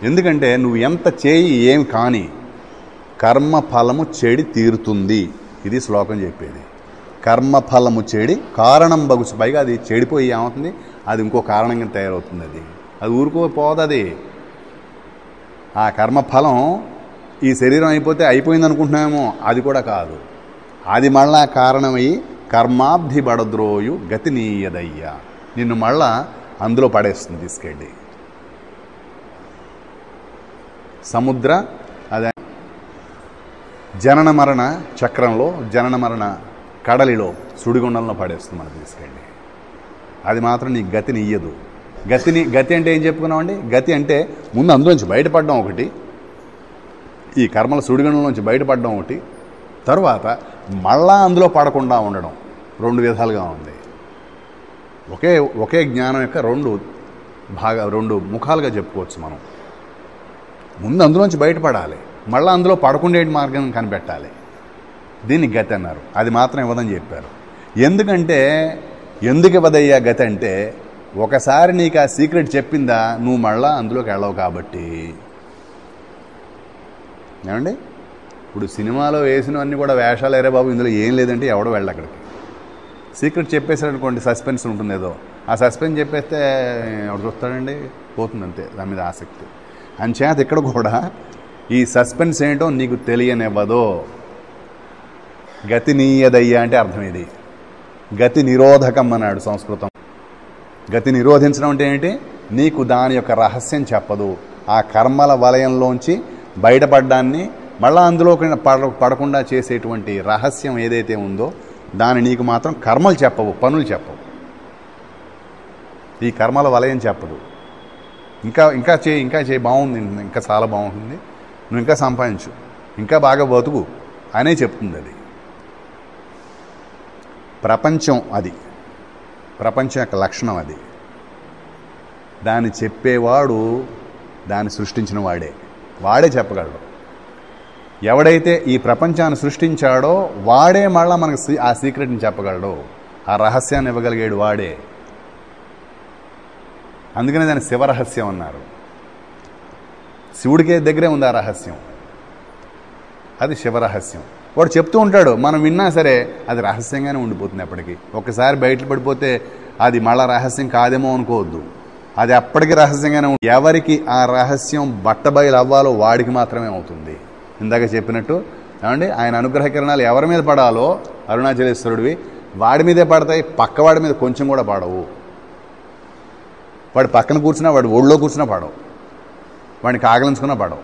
ఎందుకంటే నువ్వు ఎంత చేయి ఏమి కానీ కర్మఫలము చెడి తీరుతుంది. ఇది శ్లోకం చెప్పేది. కర్మఫలము చెడి కారణం బగుసు. పైగా అది చెడిపోయి ఏమవుతుంది? అది ఇంకో కారణంగా తయారవుతుంది. అది ఊరుకోపోదు. అది ఆ కర్మఫలం ఈ శరీరం అయిపోతే అయిపోయింది అనుకుంటున్నామేమో, అది కూడా కాదు. అది మళ్ళా కారణమయ్యి కర్మాబ్ధి బడద్రోయు గతి నీయదయ్యా, నిన్ను మళ్ళా అందులో పడేస్తుంది తీసుకెళ్ళి. సముద్ర అదే జనన మరణ చక్రంలో, జనన మరణ కడలిలో, సుడిగుండంలో పడేస్తుంది మనకు తీసుకెళ్ళి. అది మాత్రం నీ గతిని ఇయ్యదు. గతి అంటే ఏం చెప్పుకున్నామండి? గతి అంటే ముందు అందులోంచి బయటపడడం ఒకటి, ఈ కర్మల సుడిగుండంలోంచి బయటపడడం ఒకటి, తరువాత మళ్ళా అందులో పడకుండా ఉండడం. రెండు విధాలుగా ఉంది. ఒకే జ్ఞానం యొక్క రెండు ముఖాలుగా చెప్పుకోవచ్చు మనం. ముందు అందులోంచి బయటపడాలి, మళ్ళీ అందులో పడకుండే మార్గం కనిపెట్టాలి. దీన్ని గతి అన్నారు. అది మాత్రం ఇవ్వదని చెప్పారు. ఎందుకంటే ఎందుకు ఇవ్వదయ్యా గతి అంటే, ఒకసారి నీకు ఆ సీక్రెట్ చెప్పిందా నువ్వు మళ్ళా అందులోకి వెళ్ళవు కాబట్టి. ఏమండి, ఇప్పుడు సినిమాలో వేసినవన్నీ కూడా వేషాలు ఏరే బాబు, ఇందులో ఏం లేదంటే ఎవడో వెళ్ళి అక్కడికి. సీక్రెట్ చెప్పేసాడు అనుకోండి, సస్పెన్స్ ఉంటుంది ఏదో, ఆ సస్పెన్స్ చెప్పేస్తే ఎవడు చూస్తాడండి? పోతుంది అంతే దాని మీద ఆసక్తి. అంచేత ఇక్కడ కూడా ఈ సస్పెన్స్ ఏంటో నీకు తెలియనివ్వదో. గతి నీయదయ్యా అంటే అర్థం ఇది. గతి నిరోధకం అన్నాడు సంస్కృతం. గతి నిరోధించడం అంటే ఏంటి? నీకు దాని యొక్క రహస్యం చెప్పదు. ఆ కర్మల వలయంలోంచి బయటపడ్డాన్ని మళ్ళా అందులో పడకుండా చేసేటువంటి రహస్యం ఏదైతే ఉందో దాన్ని నీకు మాత్రం కర్మలు చెప్పవు, పనులు చెప్పవు. ఈ కర్మల వలయం చెప్పదు. ఇంకా చేయి బాగుంది, ఇంకా చాలా బాగుంటుంది, నువ్వు ఇంకా సంపాదించు, ఇంకా బాగా బతుకు అనే చెప్తుంది. అది ప్రపంచం, అది ప్రపంచం యొక్క లక్షణం. అది దాన్ని చెప్పేవాడు దాన్ని సృష్టించిన వాడే చెప్పగలడు. ఎవడైతే ఈ ప్రపంచాన్ని సృష్టించాడో వాడే మళ్ళా మనకు ఆ సీక్రెట్ని చెప్పగలడు, ఆ రహస్యాన్ని ఇవ్వగలిగాడు వాడే. అందుకనే దాన్ని శివరహస్యం అన్నారు. శివుడికే దగ్గరే ఉంది ఆ రహస్యం, అది శివరహస్యం. వాడు చెప్తూ ఉంటాడు, మనం విన్నా సరే అది రహస్యంగానే ఉండిపోతుంది. ఎప్పటికీ ఒకసారి బయట పడిపోతే అది మళ్ళా రహస్యం కాదేమో అనుకోవద్దు, అది అప్పటికి రహస్యంగానే ఉంటుంది. ఎవరికి ఆ రహస్యం బట్టబయలు అవ్వాలో వాడికి మాత్రమే అవుతుంది. ఇందాక చెప్పినట్టు ఏమండి, ఆయన అనుగ్రహ కిరణాలు ఎవరి మీద పడాలో అరుణాచలేశ్వరుడివి వాడి మీదే పడతాయి, పక్కవాడి మీద కొంచెం కూడా పడవు. వాడు పక్కన కూర్చున్నా, వాడు ఒళ్ళో కూర్చున్నా పడవు, వాడిని కాగలించుకున్నా పడవు.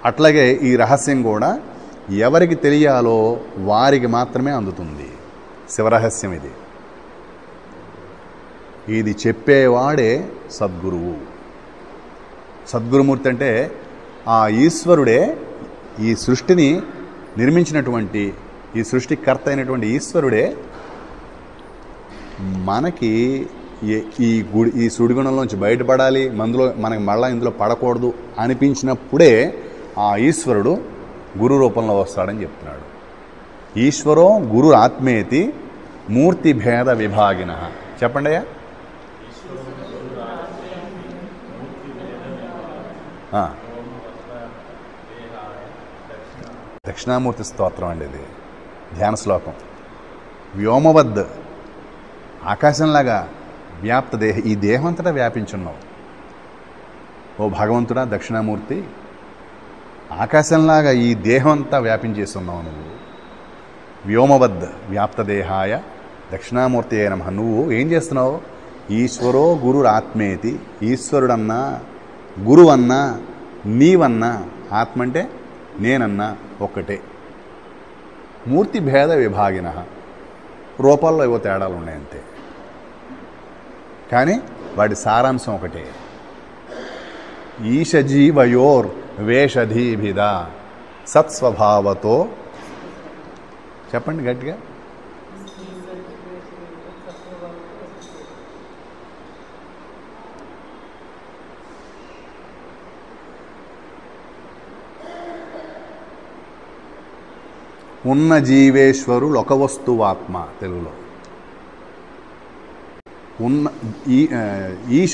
అట్లాగే ఈ రహస్యం కూడా ఎవరికి తెలియాలో వారికి మాత్రమే అందుతుంది. శివరహస్యం ఇది. ఇది చెప్పేవాడే సద్గురువు. సద్గురుమూర్తి అంటే ఆ ఈశ్వరుడే ఈ సృష్టిని నిర్మించినటువంటి, ఈ సృష్టికర్త అయినటువంటి ఈశ్వరుడే మనకి ఈ సుడిగుణంలోంచి బయటపడాలి, మనకి మళ్ళా ఇందులో పడకూడదు అనిపించినప్పుడే ఆ ఈశ్వరుడు గురు రూపంలో వస్తాడని చెప్తున్నాడు. ఈశ్వరో గురు ఆత్మేతి మూర్తి భేద విభాగిన. చెప్పండి అయ్యా. దక్షిణామూర్తి స్తోత్రం అండి ఇది, ధ్యాన శ్లోకం. వ్యోమవద్, ఆకాశంలాగా వ్యాప్త దేహ, ఈ దేహం అంతటా వ్యాపించున్నావు ఓ భగవంతుడా దక్షిణామూర్తి. ఆకాశంలాగా ఈ దేహం అంతా వ్యాపించేస్తున్నావు నువ్వు. వ్యోమవద్ వ్యాప్తదేహాయ దక్షిణామూర్తి అయిన నువ్వు ఏం చేస్తున్నావు? ఈశ్వరో గురురాత్మేతి, ఈశ్వరుడన్నా గురువన్నా నీవన్నా, ఆత్మ అంటే నేనన్నా ఒక్కటే. మూర్తి భేద విభాగిన, రూపాల్లో ఏవో తేడాలు ఉన్నాయంతే, కానీ వాటి సారాంశం ఒకటే. ఈశజీవయోర్ వేషధీభిద సత్స్వభావతో. చెప్పండి గట్టిగా. ఉన్న జీవేశ్వరులు ఒక వస్తువాత్మ. తెలుగులో ఉన్న ఈశ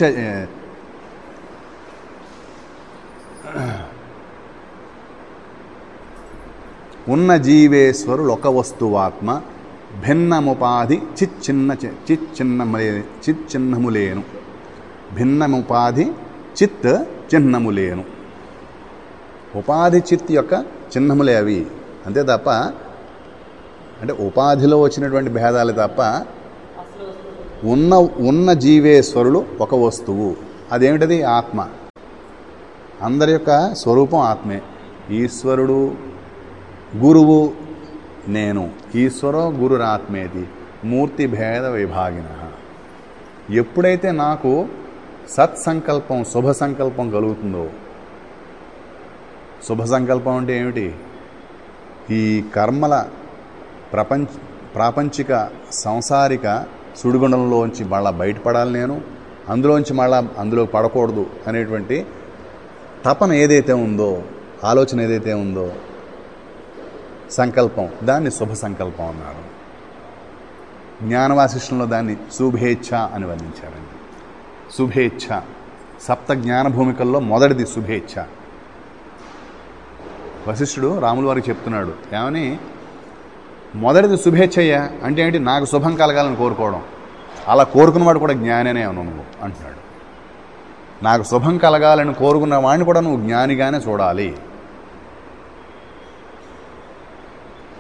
ఉన్న జీవేశ్వరులు ఒక వస్తువాత్మ, భిన్నముపాధి చిచ్చిన్నములేను. భిన్నముపాధి చిత్ చిహ్నములేను. ఉపాధి చిత్ యొక్క చిహ్నములే అవి, అంతే తప్ప, అంటే ఉపాధిలో వచ్చినటువంటి భేదాలు తప్ప ఉన్న జీవేశ్వరులు ఒక వస్తువు. అదేమిటది? ఆత్మ. అందరి యొక్క స్వరూపం ఆత్మే. ఈశ్వరుడు గురువు నేను. ఈశ్వరో గురురాత్మేతి మూర్తి భేద విభాగిన. ఎప్పుడైతే నాకు సత్సంకల్పం, శుభ సంకల్పం కలుగుతుందో, శుభ సంకల్పం అంటే ఏమిటి? ఈ కర్మల ప్రాపంచిక సాంసారిక సుడిగుండంలోంచి మళ్ళా బయటపడాలి నేను, అందులో పడకూడదు అనేటువంటి తపన ఏదైతే ఉందో, ఆలోచన ఏదైతే ఉందో, సంకల్పం, దాన్ని శుభ సంకల్పం అన్నారు. జ్ఞానవాసిష్టంలో దాన్ని శుభేచ్ఛ అని వర్ణించారండి. శుభేచ్ఛ సప్త జ్ఞాన భూమికల్లో మొదటిది శుభేచ్ఛ. వశిష్ఠుడు రాముల వారికి చెప్తున్నాడు, ఏమని? మొదటిది శుభేచ్ఛయ్యా అంటే ఏంటి? నాకు శుభం కలగాలని కోరుకోవడం. అలా కోరుకున్నవాడు కూడా జ్ఞానినే నువ్వు అంటున్నాడు. నాకు శుభం కలగాలని కోరుకున్న వాడిని కూడా నువ్వు జ్ఞానిగానే చూడాలి.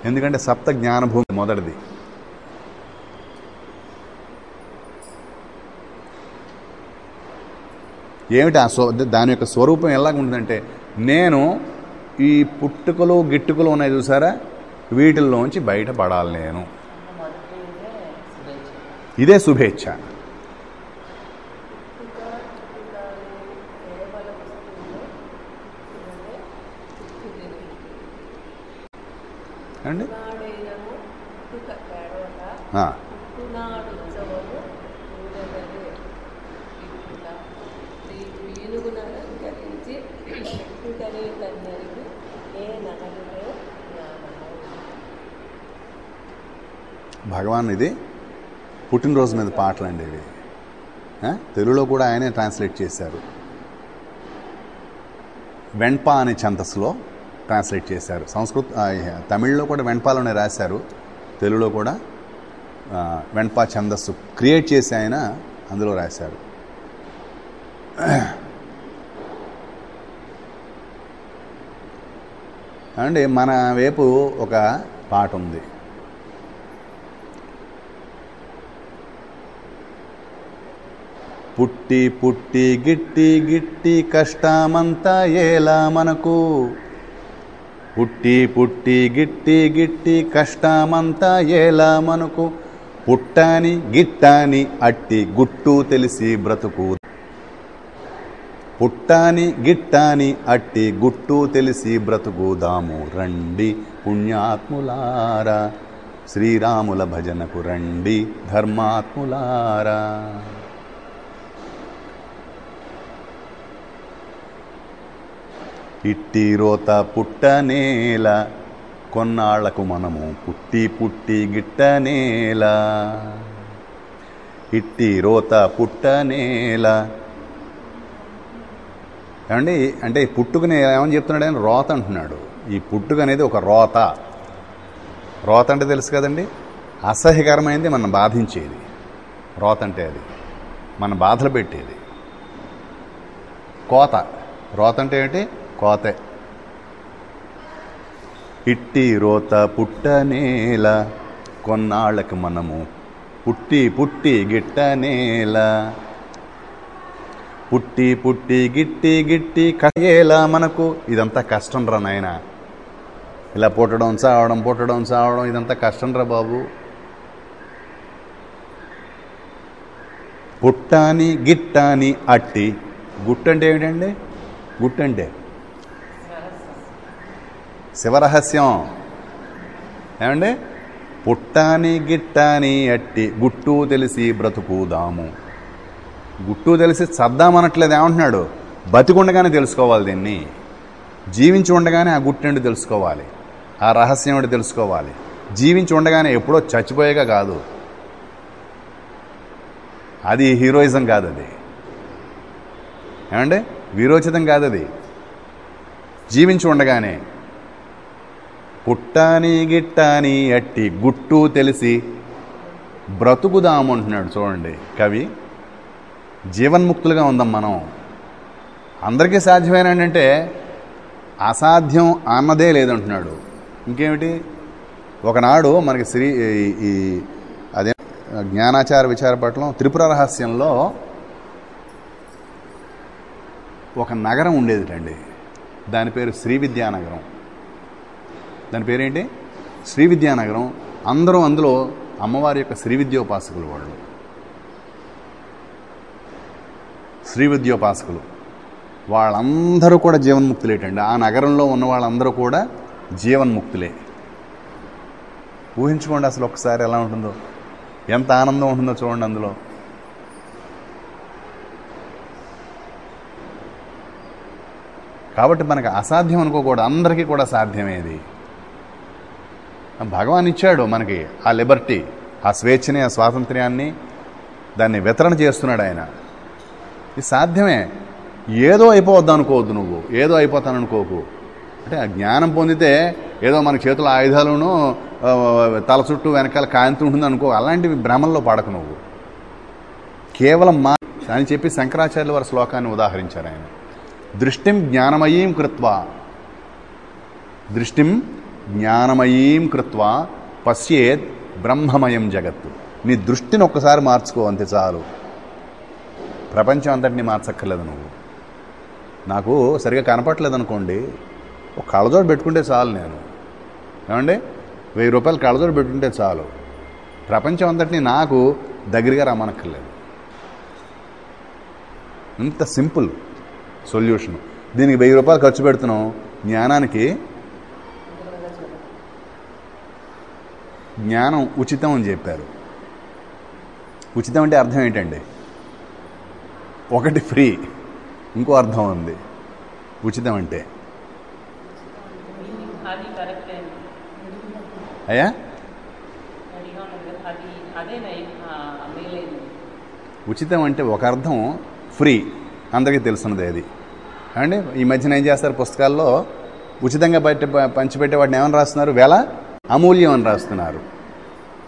ఎందుకంటే సప్త జ్ఞానభూమి మొదటిది. ఏమిటి దాని యొక్క స్వరూపం ఎలాగ ఉంటుందంటే, నేను ఈ పుట్టుకలు గిట్టుకలు ఉన్నాయి చూసారా, వీటిల్లోంచి బయటపడాలి నేను. ఇదే శుభేచ్ఛ. అండి భగవాన్ ఇది పుట్టినరోజు మీద పాటలు అండి ఇవి. తెలుగులో కూడా ఆయనే ట్రాన్స్లేట్ చేశారు. వెంపా అనే ఛందస్సులో ట్రాన్స్లేట్ చేశారు. తమిళ్లో కూడా వెంపాలోనే రాశారు, తెలుగులో కూడా వెంపా ఛందస్సు క్రియేట్ చేసి ఆయన అందులో రాశారు. అండి మన వైపు ఒక పాట ఉంది. పుట్టి పుట్టి గిట్టి గిట్టి కష్టమంతా ఏలా మనకు, పుట్టి పుట్టి గిట్టి గిట్టి కష్టమంతా ఏలా మనకు, పుట్టని గిట్టని అట్టి గుట్టు తెలిసి బ్రతుకు, పుట్టని గిట్టని అట్టి గుట్టు తెలిసి బ్రతుకుదాము రండి పుణ్యాత్ములారా, శ్రీరాముల భజనకు రండి ధర్మాత్ములారా. ఇట్టి రోత పుట్టనేల కొన్నాళ్లకు మనము పుట్టి పుట్టి గిట్టనేల, ఇట్టి రోత పుట్టనేల. ఏమండి అంటే ఈ పుట్టుకని ఏమని చెప్తున్నాడు ఆయన? రోత అంటున్నాడు. ఈ పుట్టుక అనేది ఒక రోత. రోత అంటే తెలుసు కదండి, అసహ్యకరమైనది మనం బాధించేది. రోత అంటే అది మన బాధలు పెట్టేది. కోత, రోత అంటే ఏంటి? కోతే. ఇట్టి రోత పుట్టనేల కొన్నాళ్ళకి మనము పుట్టి పుట్టి గిట్టనేల, పుట్టి పుట్టి గిట్టి గిట్టి కయ్యేలా మనకు. ఇదంతా కష్టం రా నాయన, ఇలా పుట్టడం చావడం పుట్టడం చావడం ఇదంతా కష్టం రా బాబు. పుట్టాని గిట్టాని అట్టి. గుట్టంటే ఏమిటండి? గుట్టంటే శివరహస్యం. ఏమండి? పుట్టాని గిట్టాని అట్టి గుట్టు తెలిసి బ్రతుకుదాము. గుట్టు తెలిసి చద్దామనట్లేదు, ఏమంటున్నాడు? బతికుండగానే తెలుసుకోవాలి దీన్ని. జీవించి ఉండగానే ఆ గుట్టేంటి తెలుసుకోవాలి, ఆ రహస్యం ఏంటి తెలుసుకోవాలి. జీవించి ఉండగానే ఎప్పుడో చచ్చిపోయాక కాదు, అది హీరోయిజం కాదు, అది ఏమండి వీరోచితం కాదు, అది జీవించి ఉండగానే. పుట్టాని గిట్టాని అట్టి గుట్టు తెలిసి బ్రతుకుదాము అంటున్నాడు. చూడండి కవి, జీవన్ముక్తులుగా ఉందాం మనం. అందరికీ సాధ్యమేనంటే అసాధ్యం అన్నదే లేదంటున్నాడు. ఇంకేమిటి? ఒకనాడు మనకి అదే జ్ఞానాచార విచారపట్నం త్రిపుర రహస్యంలో ఒక నగరం ఉండేదిటండి. దాని పేరు శ్రీవిద్యానగరం. దాని పేరేంటి? శ్రీవిద్యానగరం. అందరూ అందులో అమ్మవారి యొక్క శ్రీవిద్యోపాసకులు. వాళ్ళు శ్రీవిద్యోపాసకులు. వాళ్ళందరూ కూడా జీవన్ముక్తులేటండి. ఆ నగరంలో ఉన్న వాళ్ళందరూ కూడా జీవన్ముక్తులే. ఊహించుకోండి అసలు ఒకసారి ఎలా ఉంటుందో, ఎంత ఆనందం ఉంటుందో చూడండి అందులో. కాబట్టి మనకు అసాధ్యం అనుకోకూడదు, అందరికీ కూడా సాధ్యమేది. భగవాన్ ఇచ్చాడు మనకి ఆ లిబర్టీ, ఆ స్వేచ్ఛని, ఆ స్వాతంత్ర్యాన్ని, దాన్ని వితరణ చేస్తున్నాడు ఆయన. ఇది సాధ్యమే. ఏదో అయిపోవద్దు అనుకోవద్దు, నువ్వు ఏదో అయిపోతాను అనుకోకు. అంటే ఆ జ్ఞానం పొందితే ఏదో మన చేతుల ఆయుధాలను తల చుట్టూ వెనకాల కాంతి ఉంటుంది అనుకో. అలాంటివి భ్రమల్లో పడకు నువ్వు. కేవలం అని చెప్పి శంకరాచార్యుల వారి శ్లోకాన్ని ఉదాహరించారు ఆయన. దృష్టిం జ్ఞానమయీం కృత్వా, దృష్టిం జ్ఞానమయీం కృత్వా పశ్యేత్ బ్రహ్మమయం జగత్తు. నీ దృష్టిని ఒక్కసారి మార్చుకో, అంతే చాలు. ప్రపంచం అంతటిని మార్చక్కర్లేదు నువ్వు. నాకు సరిగా కనపట్లేదు అనుకోండి, ఒక కళ్ళజోడు పెట్టుకుంటే చాలు. నేను ఏమండి 1000 రూపాయలు కళ్ళజోడు పెట్టుకుంటే చాలు. ప్రపంచం అంతటిని నాకు దగ్గరగా రమ్మనక్కర్లేదు. ఇంత సింపుల్ సొల్యూషన్. దీనికి 1000 రూపాయలు ఖర్చు పెడుతున్నాం. జ్ఞానానికి జ్ఞానం ఉచితం అని చెప్పారు. ఉచితం అంటే అర్థం ఏంటండి? ఒకటి ఫ్రీ, ఇంకో అర్థం ఉంది ఉచితం అంటే. అయ్యా ఉచితం అంటే ఒక అర్థం ఫ్రీ, అందరికీ తెలుసున్నది అది. అండి ఈ మధ్యన ఏం చేస్తారు, పుస్తకాల్లో ఉచితంగా పంచిపెట్టే వాటిని ఏమని రాస్తున్నారు, వెల అమూల్యం అని రాస్తున్నారు.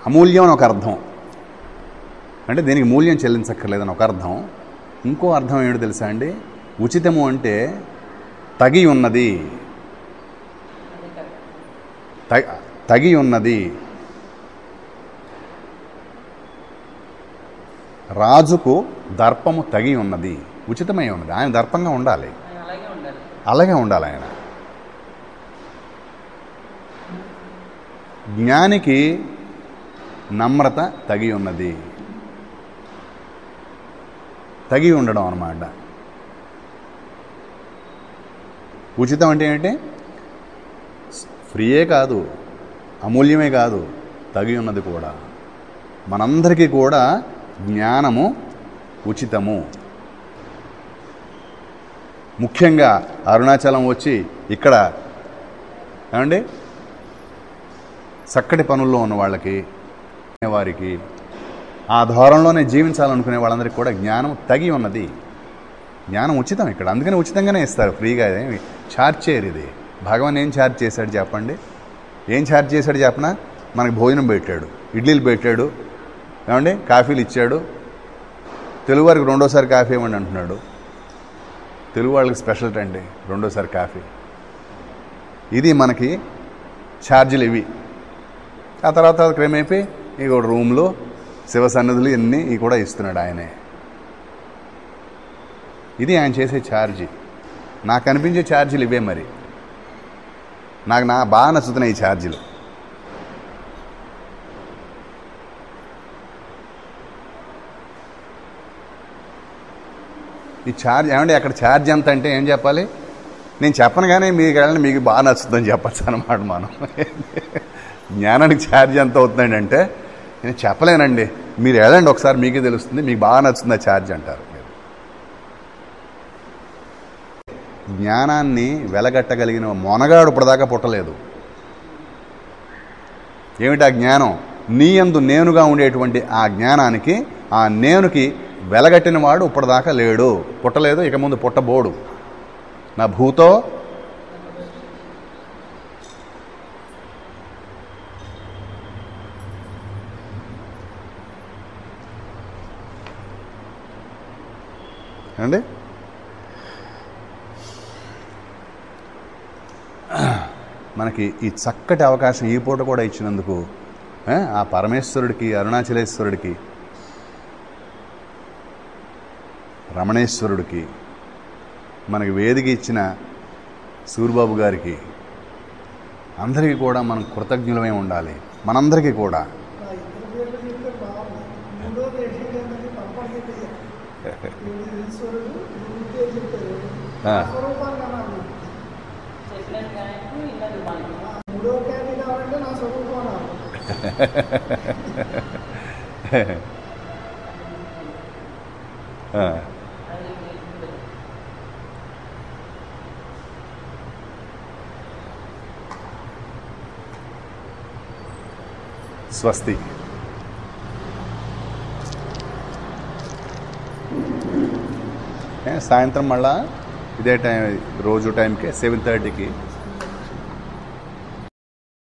అమూల్యం అని ఒక అర్థం, అంటే దీనికి మూల్యం చెల్లించక్కర్లేదని ఒక అర్థం. ఇంకో అర్థం ఏమిటో తెలుసా అండి, ఉచితము అంటే తగి ఉన్నది, తగి ఉన్నది. రాజుకు దర్పము తగి ఉన్నది, ఉచితమై ఉన్నది. ఆయన దర్పంగా ఉండాలి, అలాగే ఉండాలి ఆయన. జ్ఞానికి నమ్రత తగి ఉన్నది, తగి ఉండడం అన్నమాట. ఉచితం అంటే ఏంటి, ఫ్రీయే కాదు, అమూల్యమే కాదు, తగి ఉన్నది కూడా. మనందరికీ కూడా జ్ఞానము ఉచితము. ముఖ్యంగా అరుణాచలం వచ్చి ఇక్కడ ఏమండి చక్కటి పనుల్లో ఉన్న వాళ్ళకి, వారికి ఆ ధోరణిలోనే జీవించాలనుకునే వాళ్ళందరికీ కూడా జ్ఞానం తగి ఉన్నది. జ్ఞానం ఉచితం ఇక్కడ, అందుకని ఉచితంగానే ఇస్తారు, ఫ్రీగా ఏమి ఛార్జ్ చేయరు. ఇది భగవాన్ ఏం ఛార్జ్ చేశాడు చెప్పండి, ఏం ఛార్జ్ చేశాడు చెప్పనా, మనకి భోజనం పెట్టాడు, ఇడ్లీలు పెట్టాడు, ఏమండి కాఫీలు ఇచ్చాడు. తెలుగు వారికి రెండోసారి కాఫీ ఇవ్వండి అంటున్నాడు. తెలుగు వాళ్ళకి స్పెషల్ అండి రెండోసారి కాఫీ. ఇది మనకి ఛార్జీలు ఇవి. ఆ తర్వాత క్రమేపీ ఇక రూమ్లు, శివ సన్నిధులు ఇన్ని కూడా ఇస్తున్నాడు ఆయనే. ఇది ఆయన చేసే ఛార్జీ. నాకు అనిపించే ఛార్జీలు ఇవే. మరి నాకు బాగా నచ్చుతున్నాయి ఈ ఛార్జీలు. ఈ ఛార్జ్ ఏమంటే అక్కడ ఛార్జ్ ఎంత అంటే ఏం చెప్పాలి, నేను చెప్పను కానీ మీకు వెళ్ళండి, మీకు బాగా నచ్చుతుందని చెప్పచ్చు అనమాట. మనం జ్ఞానానికి ఛార్జ్ ఎంత అవుతుందండి అంటే నేను చెప్పలేనండి, మీరు వెళ్ళండి ఒకసారి మీకే తెలుస్తుంది, మీకు బాగా నచ్చుతుంది ఆ ఛార్జ్ అంటారు. జ్ఞానాన్ని వెలగట్టగలిగిన మొనగాడు ఇప్పటిదాకా పుట్టలేదు. ఏమిటి ఆ జ్ఞానం, నీ యందు నేనుగా ఉండేటువంటి ఆ జ్ఞానానికి, ఆ నేనుకి వెలగట్టిన వాడు ఇప్పటిదాకా లేడు, పుట్టలేదు, ఇక ముందు పుట్టబోడు. నా భూతో అండి మనకి ఈ చక్కటి అవకాశం ఈ పూట కూడా ఇచ్చినందుకు ఆ పరమేశ్వరుడికి, అరుణాచలేశ్వరుడికి, రమణేశ్వరుడికి, మనకి వేదిక ఇచ్చిన సూరిబాబు గారికి, అందరికీ కూడా మనం కృతజ్ఞులమై ఉండాలి. మనందరికీ కూడా స్వస్తి. సాయంత్రం మళ్ళా ఇదే టైం, రోజు టైంకి 7:30కి